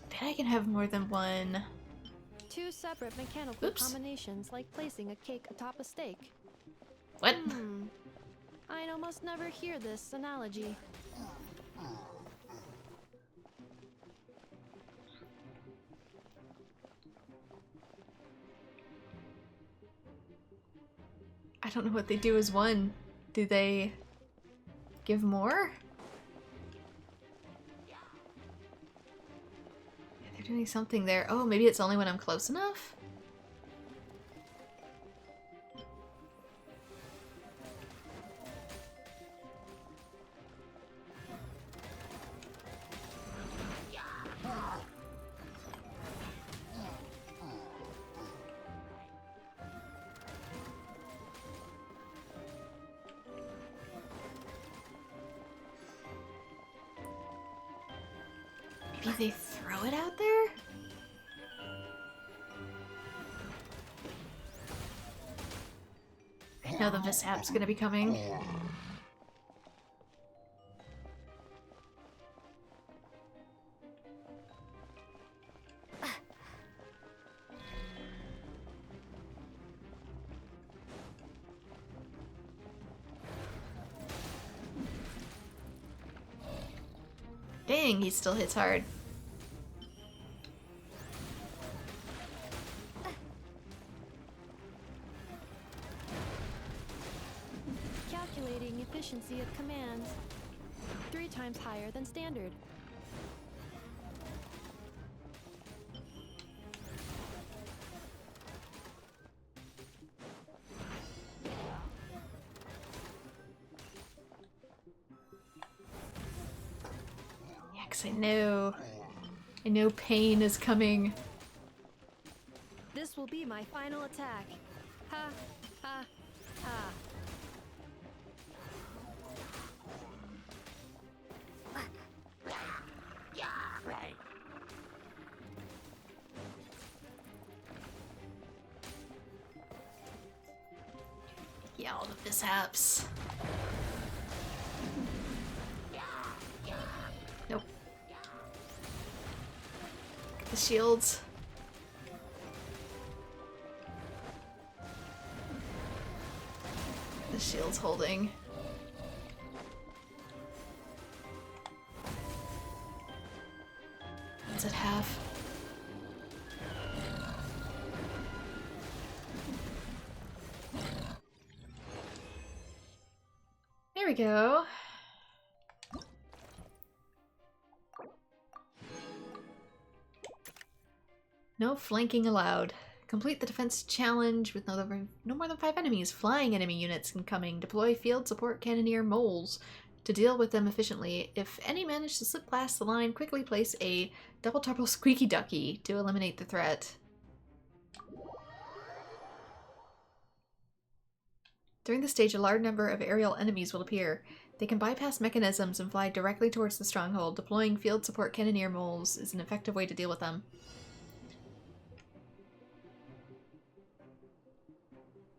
Bet I can have more than one. Two separate mechanical Oops. combinations like placing a cake atop a steak. What? I'd almost never hear this analogy. I don't know what they do as one. Do they give more? Yeah, they're doing something there. Oh, maybe it's only when I'm close enough? Maybe they throw it out there? I know the mishap's gonna be coming. Dang, he still hits hard. Calculating efficiency of commands. 3 times higher than standard. Because Yes, I know. I know pain is coming. This will be my final attack. Ha, ha, ha. Yeah, all the mishaps. Nope. The shields. The shield's holding. It's at half. There we go. No flanking allowed. Complete the defense challenge with no more than 5 enemies. Flying enemy units incoming. Deploy field support cannoneer moles to deal with them efficiently. If any manage to slip past the line, quickly place a double squeaky ducky to eliminate the threat. During the stage, a large number of aerial enemies will appear. They can bypass mechanisms and fly directly towards the stronghold. Deploying field support cannoneer moles is an effective way to deal with them.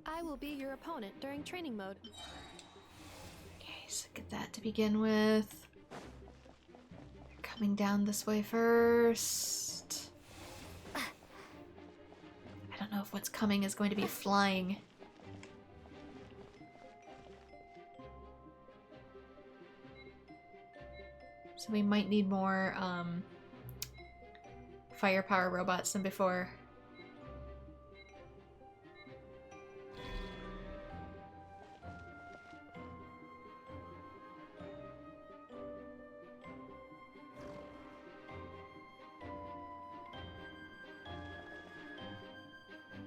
I will be your opponent during training mode. Okay, so get that to begin with. They're coming down this way first. I don't know if what's coming is going to be flying. So we might need more firepower robots than before.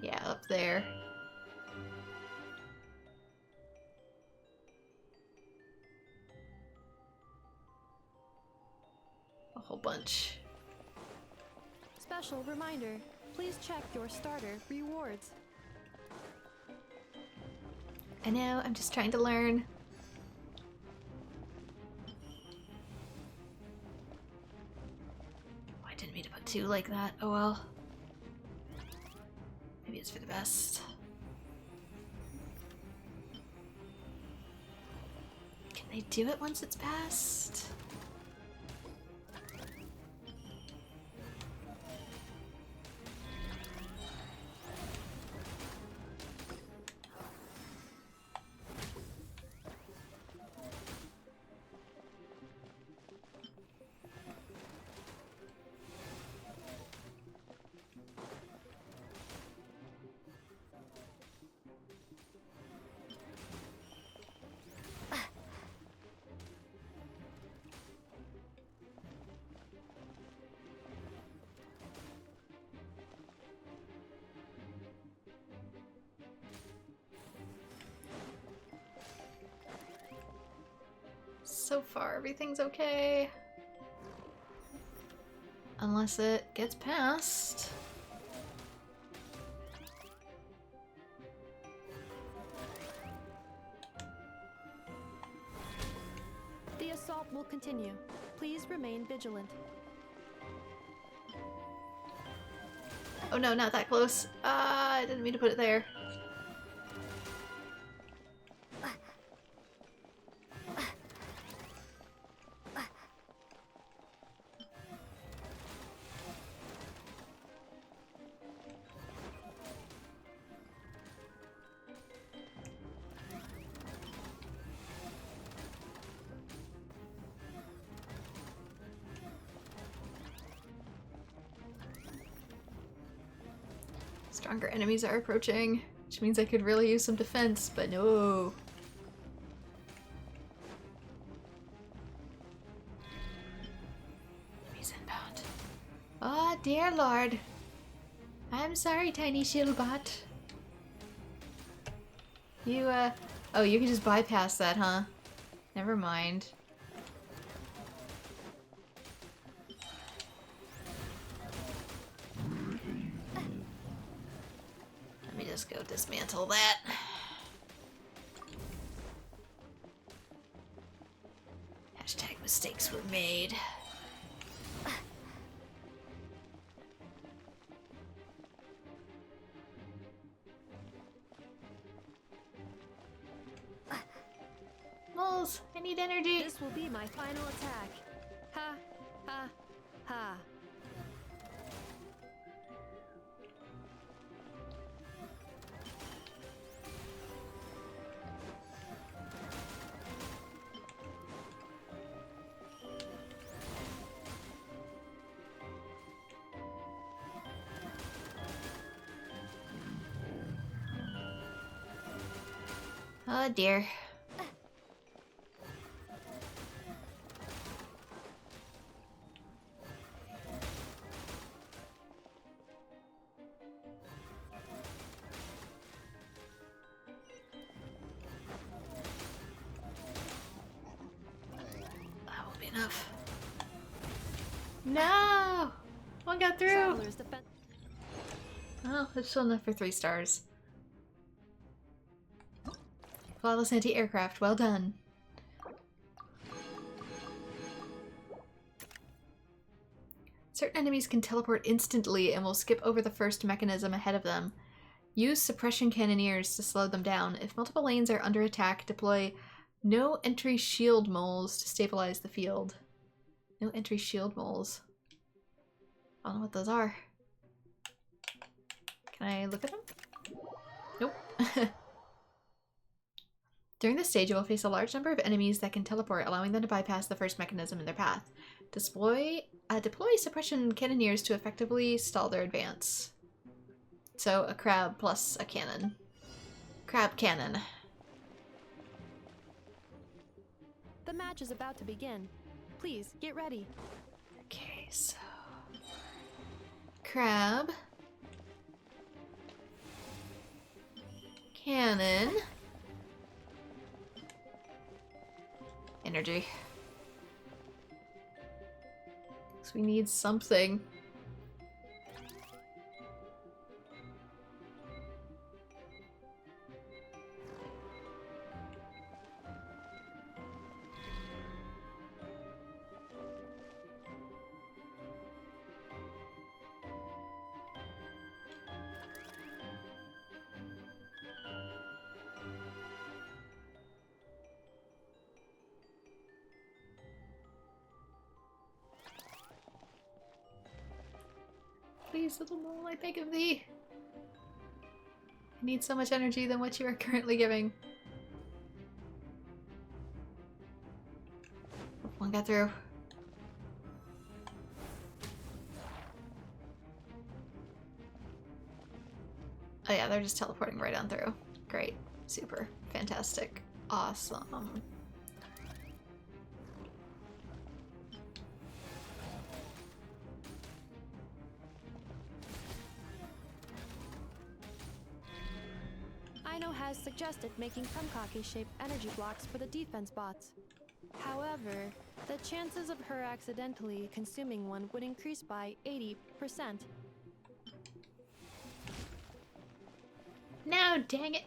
Yeah, up there. A whole bunch. Special reminder, please check your starter rewards. I know, I'm just trying to learn. Oh, I didn't mean to put 2 like that. Oh well. Maybe it's for the best. Can they do it once it's passed? So far, everything's okay. Unless it gets past. The assault will continue. Please remain vigilant. Oh no, not that close. I didn't mean to put it there. Stronger enemies are approaching, which means I could really use some defense, but no. Enemies inbound. Oh, dear lord. I'm sorry, tiny shieldbot. You, oh, you can just bypass that, huh? Never mind. dismantle that. Hashtag mistakes were made. Moles, I need energy. This will be my final attack. Ha, ha, ha. Oh dear. That won't be enough. No! One got through! Travelers defend. Oh, it's still enough for 3 stars. Flawless anti-aircraft, well done. Certain enemies can teleport instantly and will skip over the first mechanism ahead of them. Use suppression cannoneers to slow them down. If multiple lanes are under attack, deploy no entry shield moles to stabilize the field. No entry shield moles. I don't know what those are. Can I look at them? Nope. During this stage, you will face a large number of enemies that can teleport, allowing them to bypass the first mechanism in their path. Deploy suppression cannoneers to effectively stall their advance. So, a crab plus a cannon. Crab cannon. The match is about to begin. Please, get ready. Okay, so... crab. Cannon. Energy. So we need something. Please, little mole, I beg of thee. I need so much energy than what you are currently giving. One got through. Oh yeah, they're just teleporting right on through. Great. Super. Fantastic. Awesome. Aino has suggested making Krumkake-shaped energy blocks for the defense bots. However, the chances of her accidentally consuming one would increase by 80%. No, dang it.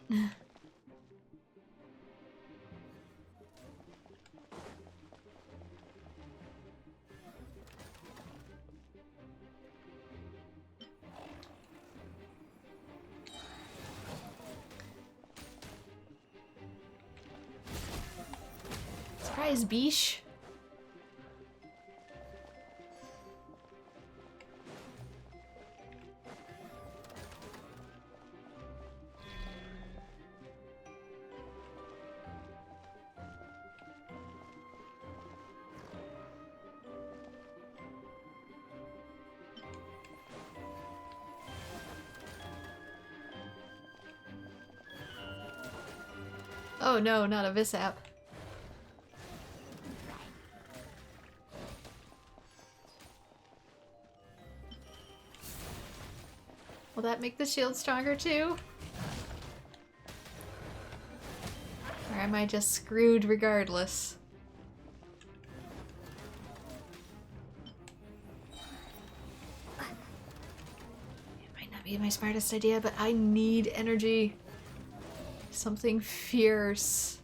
Surprise, Beesh. Oh no, not a Visap. Will that make the shield stronger too? Or am I just screwed regardless? It might not be my smartest idea, but I need energy. Something fierce.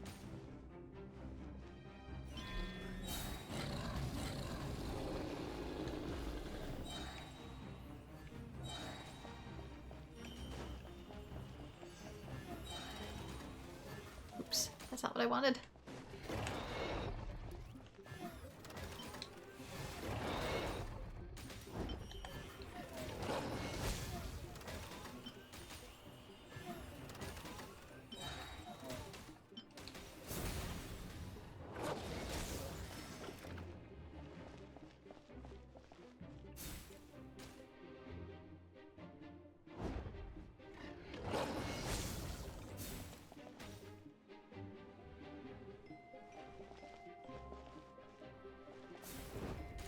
Oops, that's not what I wanted.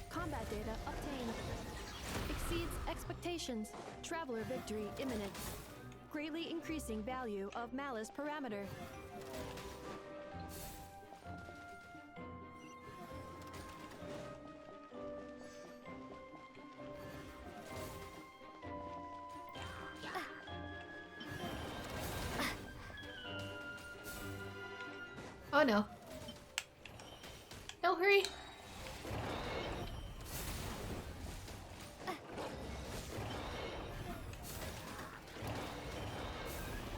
Combat data obtained. Exceeds expectations. Traveler victory imminent. Greatly increasing value of malice parameter. Oh no. No, hurry.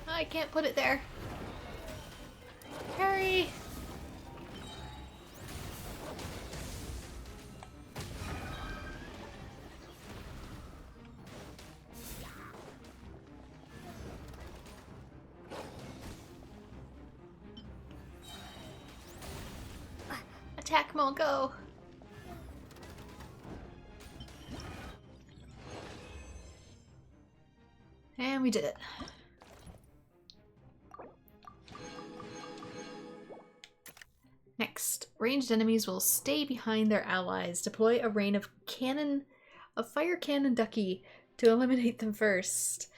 I can't put it there. Hurry! Attack Monko! And we did it. Next, ranged enemies will stay behind their allies. Deploy a rain of fire cannon ducky to eliminate them first.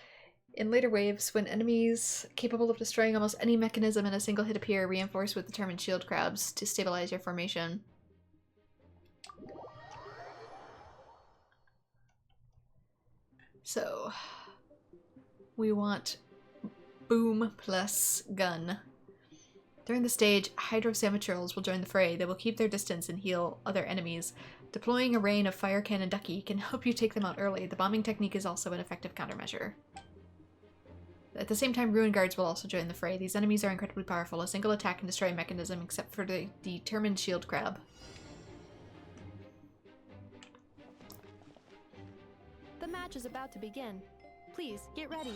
In later waves, when enemies capable of destroying almost any mechanism in a single hit appear, reinforce with determined shield crabs to stabilize your formation. So, we want boom plus gun. During the stage, Hydro Samaturals will join the fray. They will keep their distance and heal other enemies. Deploying a rain of fire cannon ducky can help you take them out early. The bombing technique is also an effective countermeasure. At the same time, Ruin Guards will also join the fray. These enemies are incredibly powerful. A single attack can destroy a mechanism except for the determined shield crab. The match is about to begin. Please, get ready.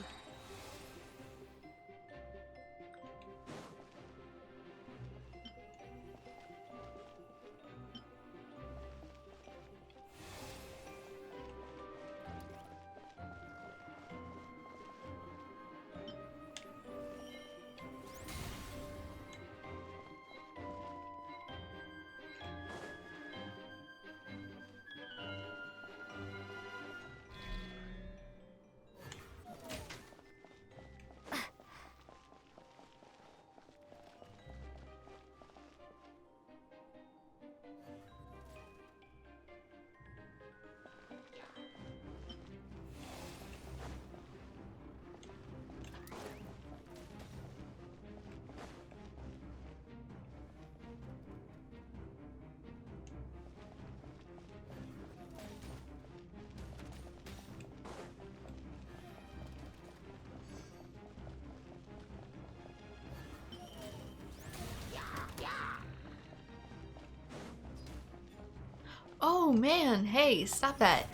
Oh man, hey, stop that.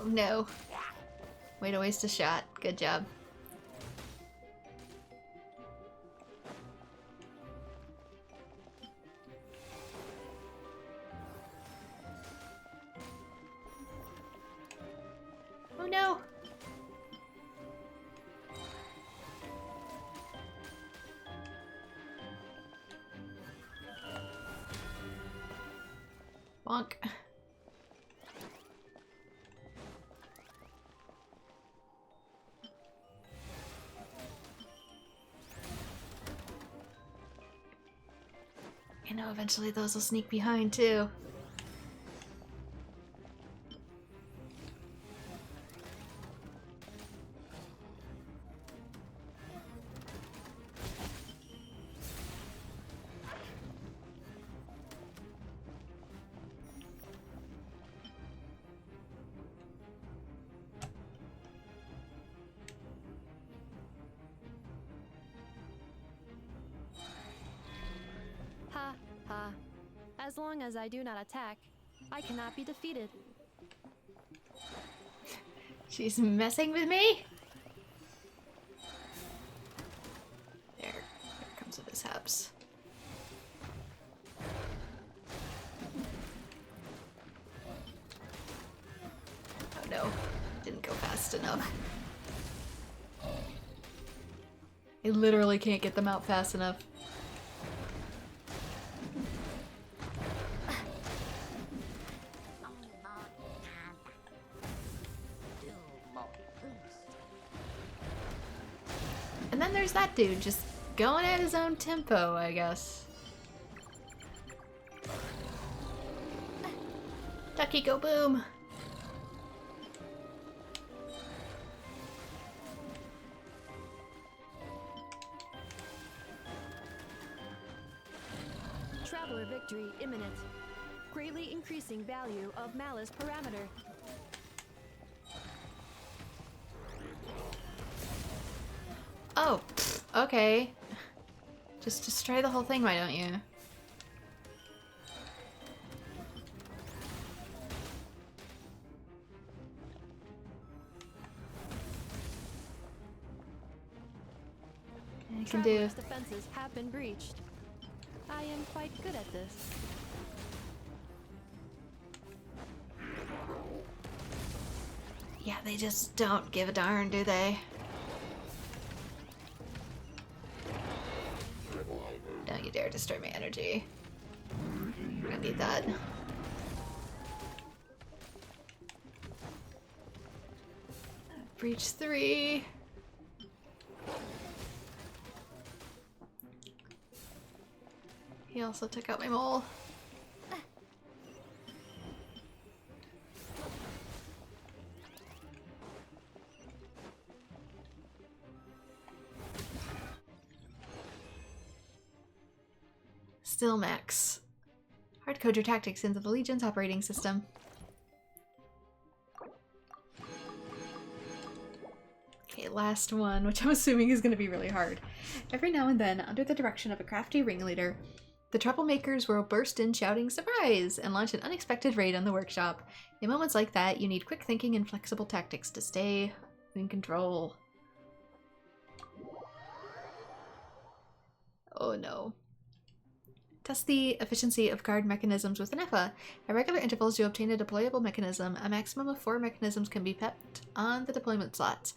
Oh no. Way to waste a shot. Good job. Bonk. I know eventually those will sneak behind too. Ha ha. As long as I do not attack, I cannot be defeated. She's messing with me? There comes the mishaps. Oh no, didn't go fast enough. I literally can't get them out fast enough. And then there's that dude just going at his own tempo, I guess. Ducky, go boom! Traveler victory imminent. Greatly increasing value of malice parameter. Oh, okay. Just destroy the whole thing, why don't you? I can do. Traveler's defenses have been breached. I am quite good at this. Yeah, they just don't give a darn, do they? Don't you dare destroy my energy. I need that. Breach 3. He also took out my mole. Still max. Hardcode your tactics into the Legion's operating system. Okay, last one, which I'm assuming is going to be really hard. Every now and then, under the direction of a crafty ringleader, the troublemakers will burst in shouting "Surprise!" and launch an unexpected raid on the workshop. In moments like that, you need quick thinking and flexible tactics to stay in control. Oh no. Test the efficiency of guard mechanisms with an EFA. At regular intervals, you obtain a deployable mechanism. A maximum of 4 mechanisms can be kept on the deployment slots.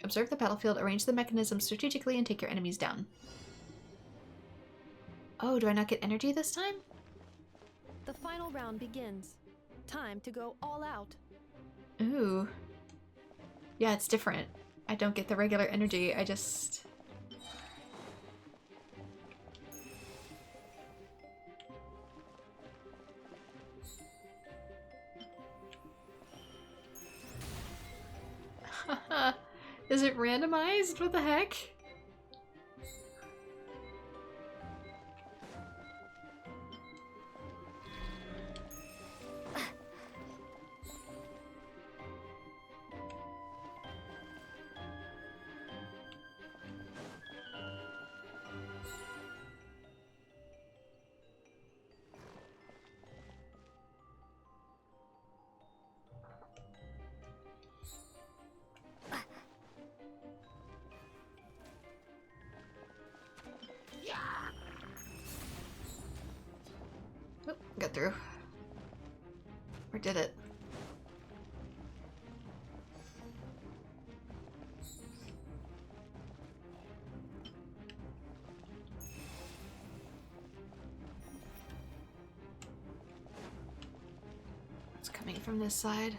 Observe the battlefield, arrange the mechanisms strategically, and take your enemies down. Oh, do I not get energy this time? The final round begins. Time to go all out. Ooh. Yeah, it's different. I don't get the regular energy, I just... Is it randomized? What the heck? Oh, got through. Or did it? from this side.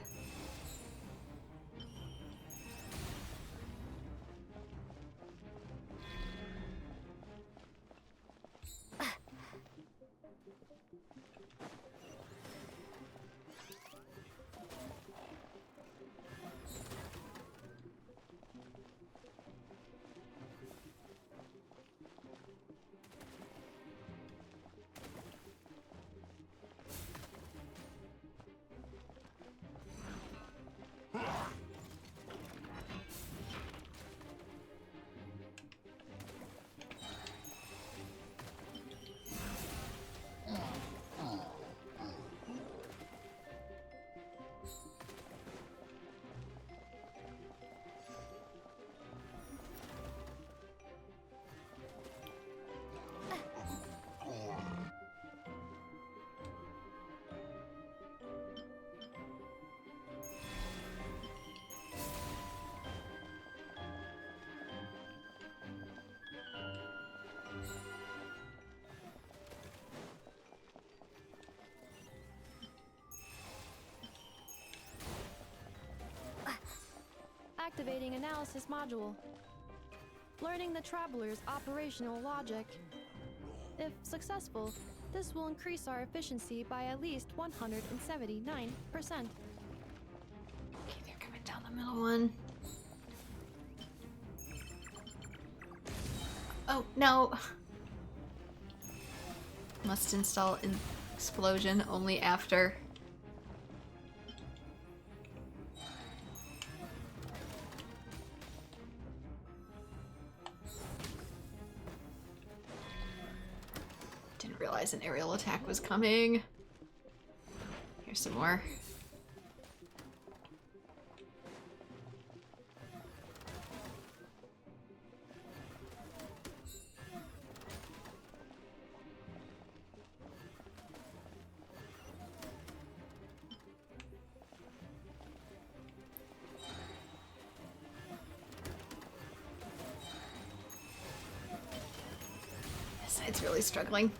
Activating analysis module. Learning the traveler's operational logic. If successful, this will increase our efficiency by at least 179%. Okay, they're coming down the middle one. Oh, no! Must install an explosion only after. Didn't realize an aerial attack was coming. Here's some more. This side's really struggling.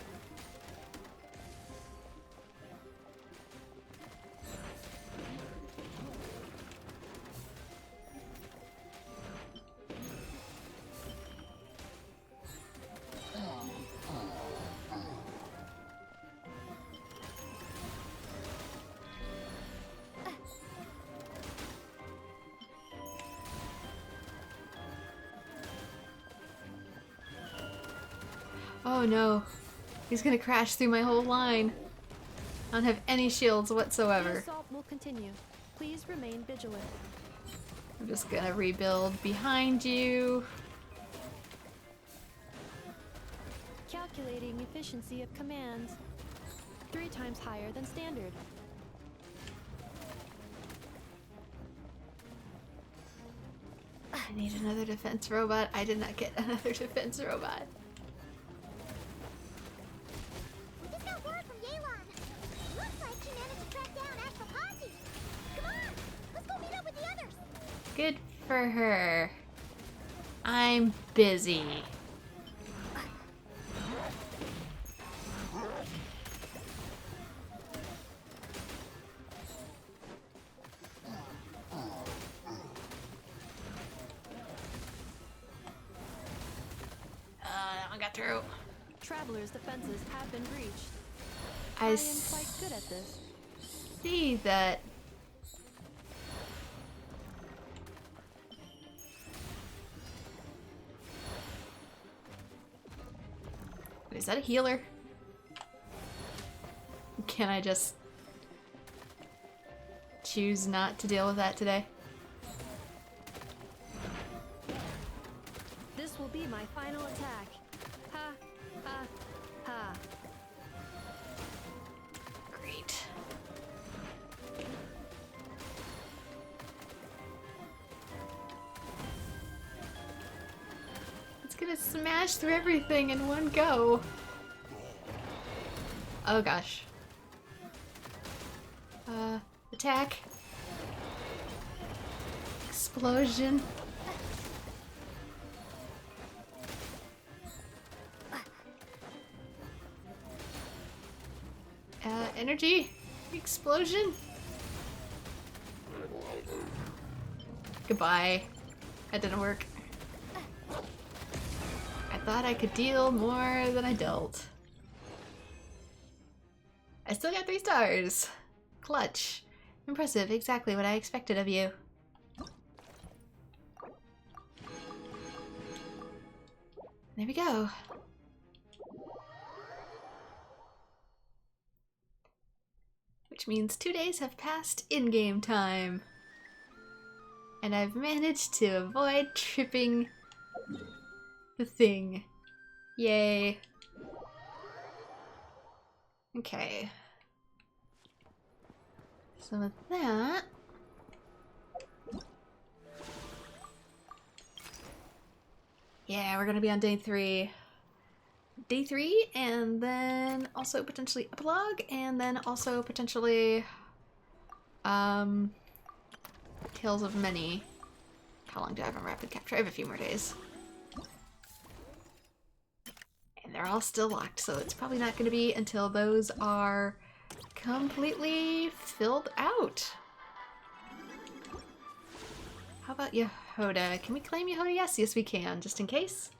Oh no, he's gonna crash through my whole line. I don't have any shields The whatsoever. assault will continue. Please remain vigilant. I'm just gonna rebuild behind you. Calculating efficiency of commands. 3 times higher than standard. I need another defense robot. I did not get another defense robot. We just got word from Yelan. Looks like she managed to track down Ashfapati. Come on, let's go meet up with the others. Good for her. I'm busy. That one got through. Traveler's defenses have been breached. I I am quite good at this. see that. Is that a healer? Can I just choose not to deal with that today? This will be my final attack. Ha, ha, ha. Great. It's gonna smash through everything in one go. Oh gosh. Attack. Explosion. Energy. Explosion. Goodbye. That didn't work. I thought I could deal more than I dealt. I still got 3 stars. Clutch. Impressive, exactly what I expected of you. There we go. Which means 2 days have passed in-game time. And I've managed to avoid tripping the thing. Yay. Okay. So with that... yeah, we're gonna be on day 3. Day 3, and then also potentially epilogue, and then also potentially Tales of Many. How long do I have on rapid capture? I have a few more days. And they're all still locked, so it's probably not going to be until those are completely filled out. How about Yehoda? Can we claim Yehoda? Yes, yes we can, just in case.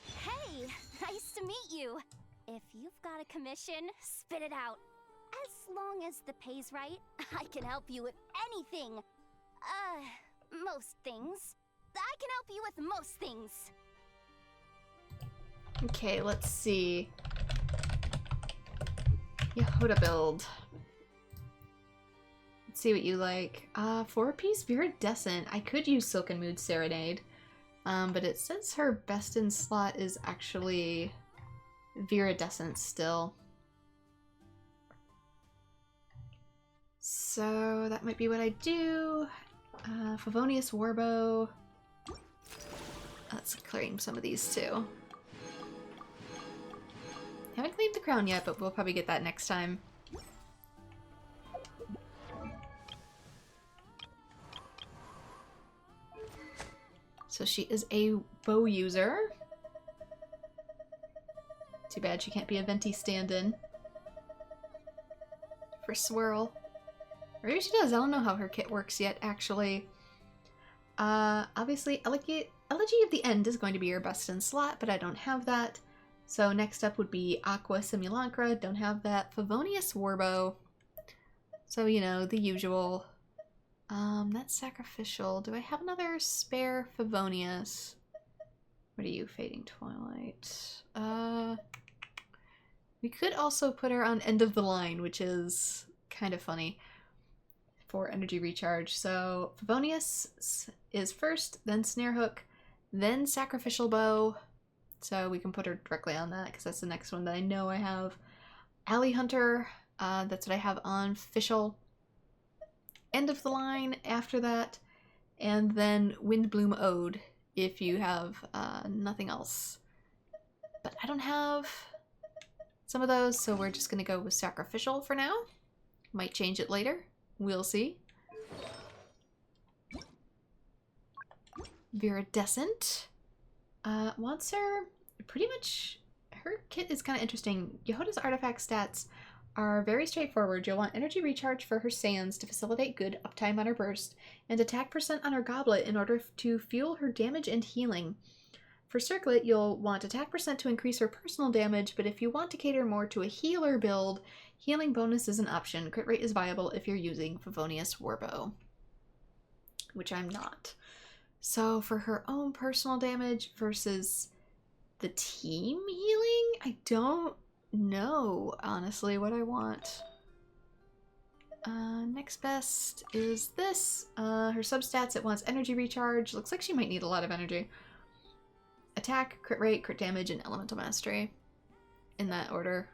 Hey, nice to meet you. If you've got a commission, spit it out. As long as the pay's right, I can help you with anything. Most things. I can help you with most things. Okay, let's see. Yehoda build. Let's see what you like. 4-piece Viridescent. I could use Silken Mood Serenade. But it says her best in slot is actually Viridescent still. So that might be what I do. Favonius Warbow. Let's claim some of these too. Haven't claimed the crown yet, but we'll probably get that next time. So she is a bow user. Too bad she can't be a Venti stand-in for Swirl. Or maybe she does. I don't know how her kit works yet, actually. Obviously, Elegy of the End is going to be your best in slot, but I don't have that. So next up would be Aqua Simulancra. Don't have that. Favonius Warbow. So, you know, the usual. That's sacrificial. Do I have another spare Favonius? What are you, Fading Twilight? We could also put her on End of the Line, which is kind of funny for energy recharge. So Favonius is first, then Snare Hook, then Sacrificial Bow. So we can put her directly on that because that's the next one that I know I have. Alley Hunter, that's what I have on Fischl. End of the Line after that, and then Windbloom Ode if you have nothing else. But I don't have some of those, so we're just gonna go with Sacrificial for now. Might change it later. We'll see. Viridescent. Wants her pretty much... her kit is kind of interesting. Yehoda's artifact stats are very straightforward. You'll want energy recharge for her sands to facilitate good uptime on her burst, and attack percent on her goblet in order to fuel her damage and healing. For circlet, you'll want attack percent to increase her personal damage, but if you want to cater more to a healer build, healing bonus is an option. Crit rate is viable if you're using Favonius Warbow, which I'm not. So for her own personal damage versus the team healing, I don't know, honestly, what I want. Next best is this. Her substats, it wants energy recharge. Looks like she might need a lot of energy. Attack, crit rate, crit damage, and elemental mastery. In that order.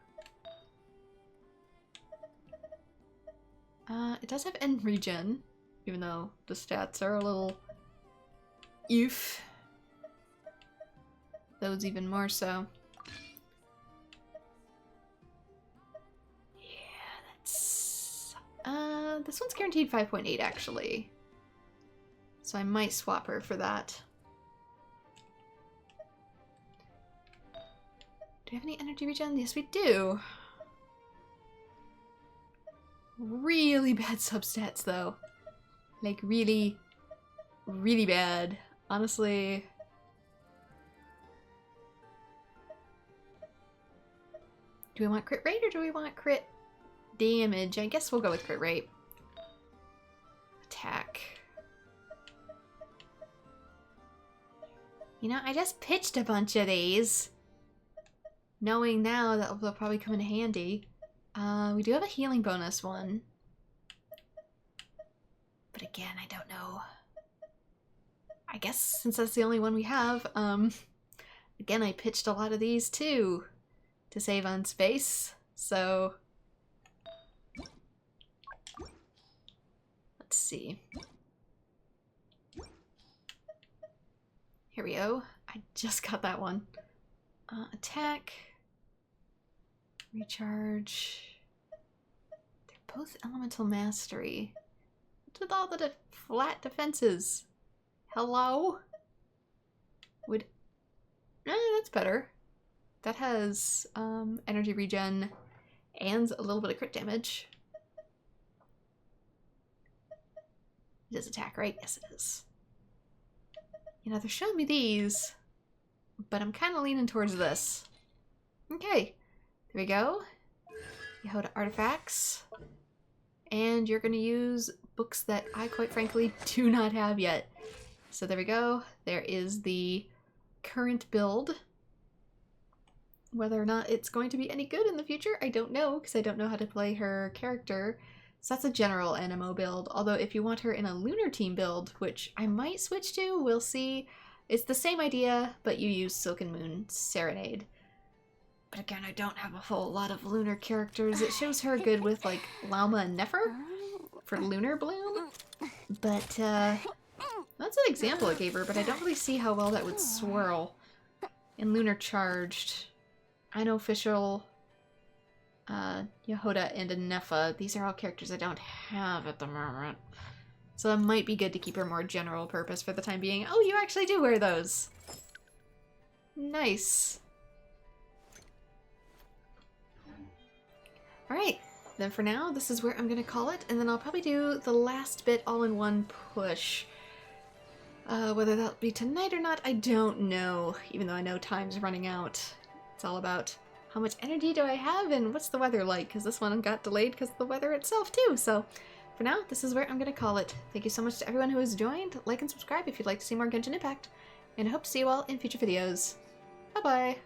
It does have end regen, even though the stats are a little oof. Those even more so. This one's guaranteed 5.8 actually. So I might swap her for that. Do we have any energy regen? Yes, we do. Really bad substats though. Like, really, really bad. Honestly. Do we want crit rate or do we want crit damage? I guess we'll go with crit rate. Attack. You know, I just pitched a bunch of these. Knowing now that they'll probably come in handy. We do have a healing bonus one. But again, I don't know. I guess since that's the only one we have, again, I pitched a lot of these too to save on space, so let's see. Here we go. I just got that one. Attack. Recharge. They're both elemental mastery. What's with all the flat defenses? Hello? Would... that's better. That has energy regen and a little bit of crit damage. It is attack, right? Yes, it is. You know, they're showing me these, but I'm kind of leaning towards this. Okay, there we go. miHoYo artifacts. And you're going to use books that I, quite frankly, do not have yet. So there we go. There is the current build. Whether or not it's going to be any good in the future, I don't know, because I don't know how to play her character. So that's a general NMO build, although if you want her in a lunar team build, which I might switch to, we'll see. It's the same idea, but you use Silken Moon Serenade. But again, I don't have a whole lot of lunar characters. It shows her good with, like, Lauma and Nefer for Lunar Bloom. But, that's an example I gave her, but I don't really see how well that would swirl. In Lunar Charged, I know Official, Yehoda, and Anefa. These are all characters I don't have at the moment. So it might be good to keep her more general purpose for the time being. Oh, you actually do wear those! Nice. Alright, then for now, this is where I'm going to call it, and then I'll probably do the last bit all in one push. Whether that'll be tonight or not, I don't know, even though I know time's running out. It's all about how much energy do I have and what's the weather like, because this one got delayed because of the weather itself too. So for now, this is where I'm going to call it. Thank you so much to everyone who has joined. Like and subscribe if you'd like to see more Genshin Impact, and I hope to see you all in future videos. Bye-bye!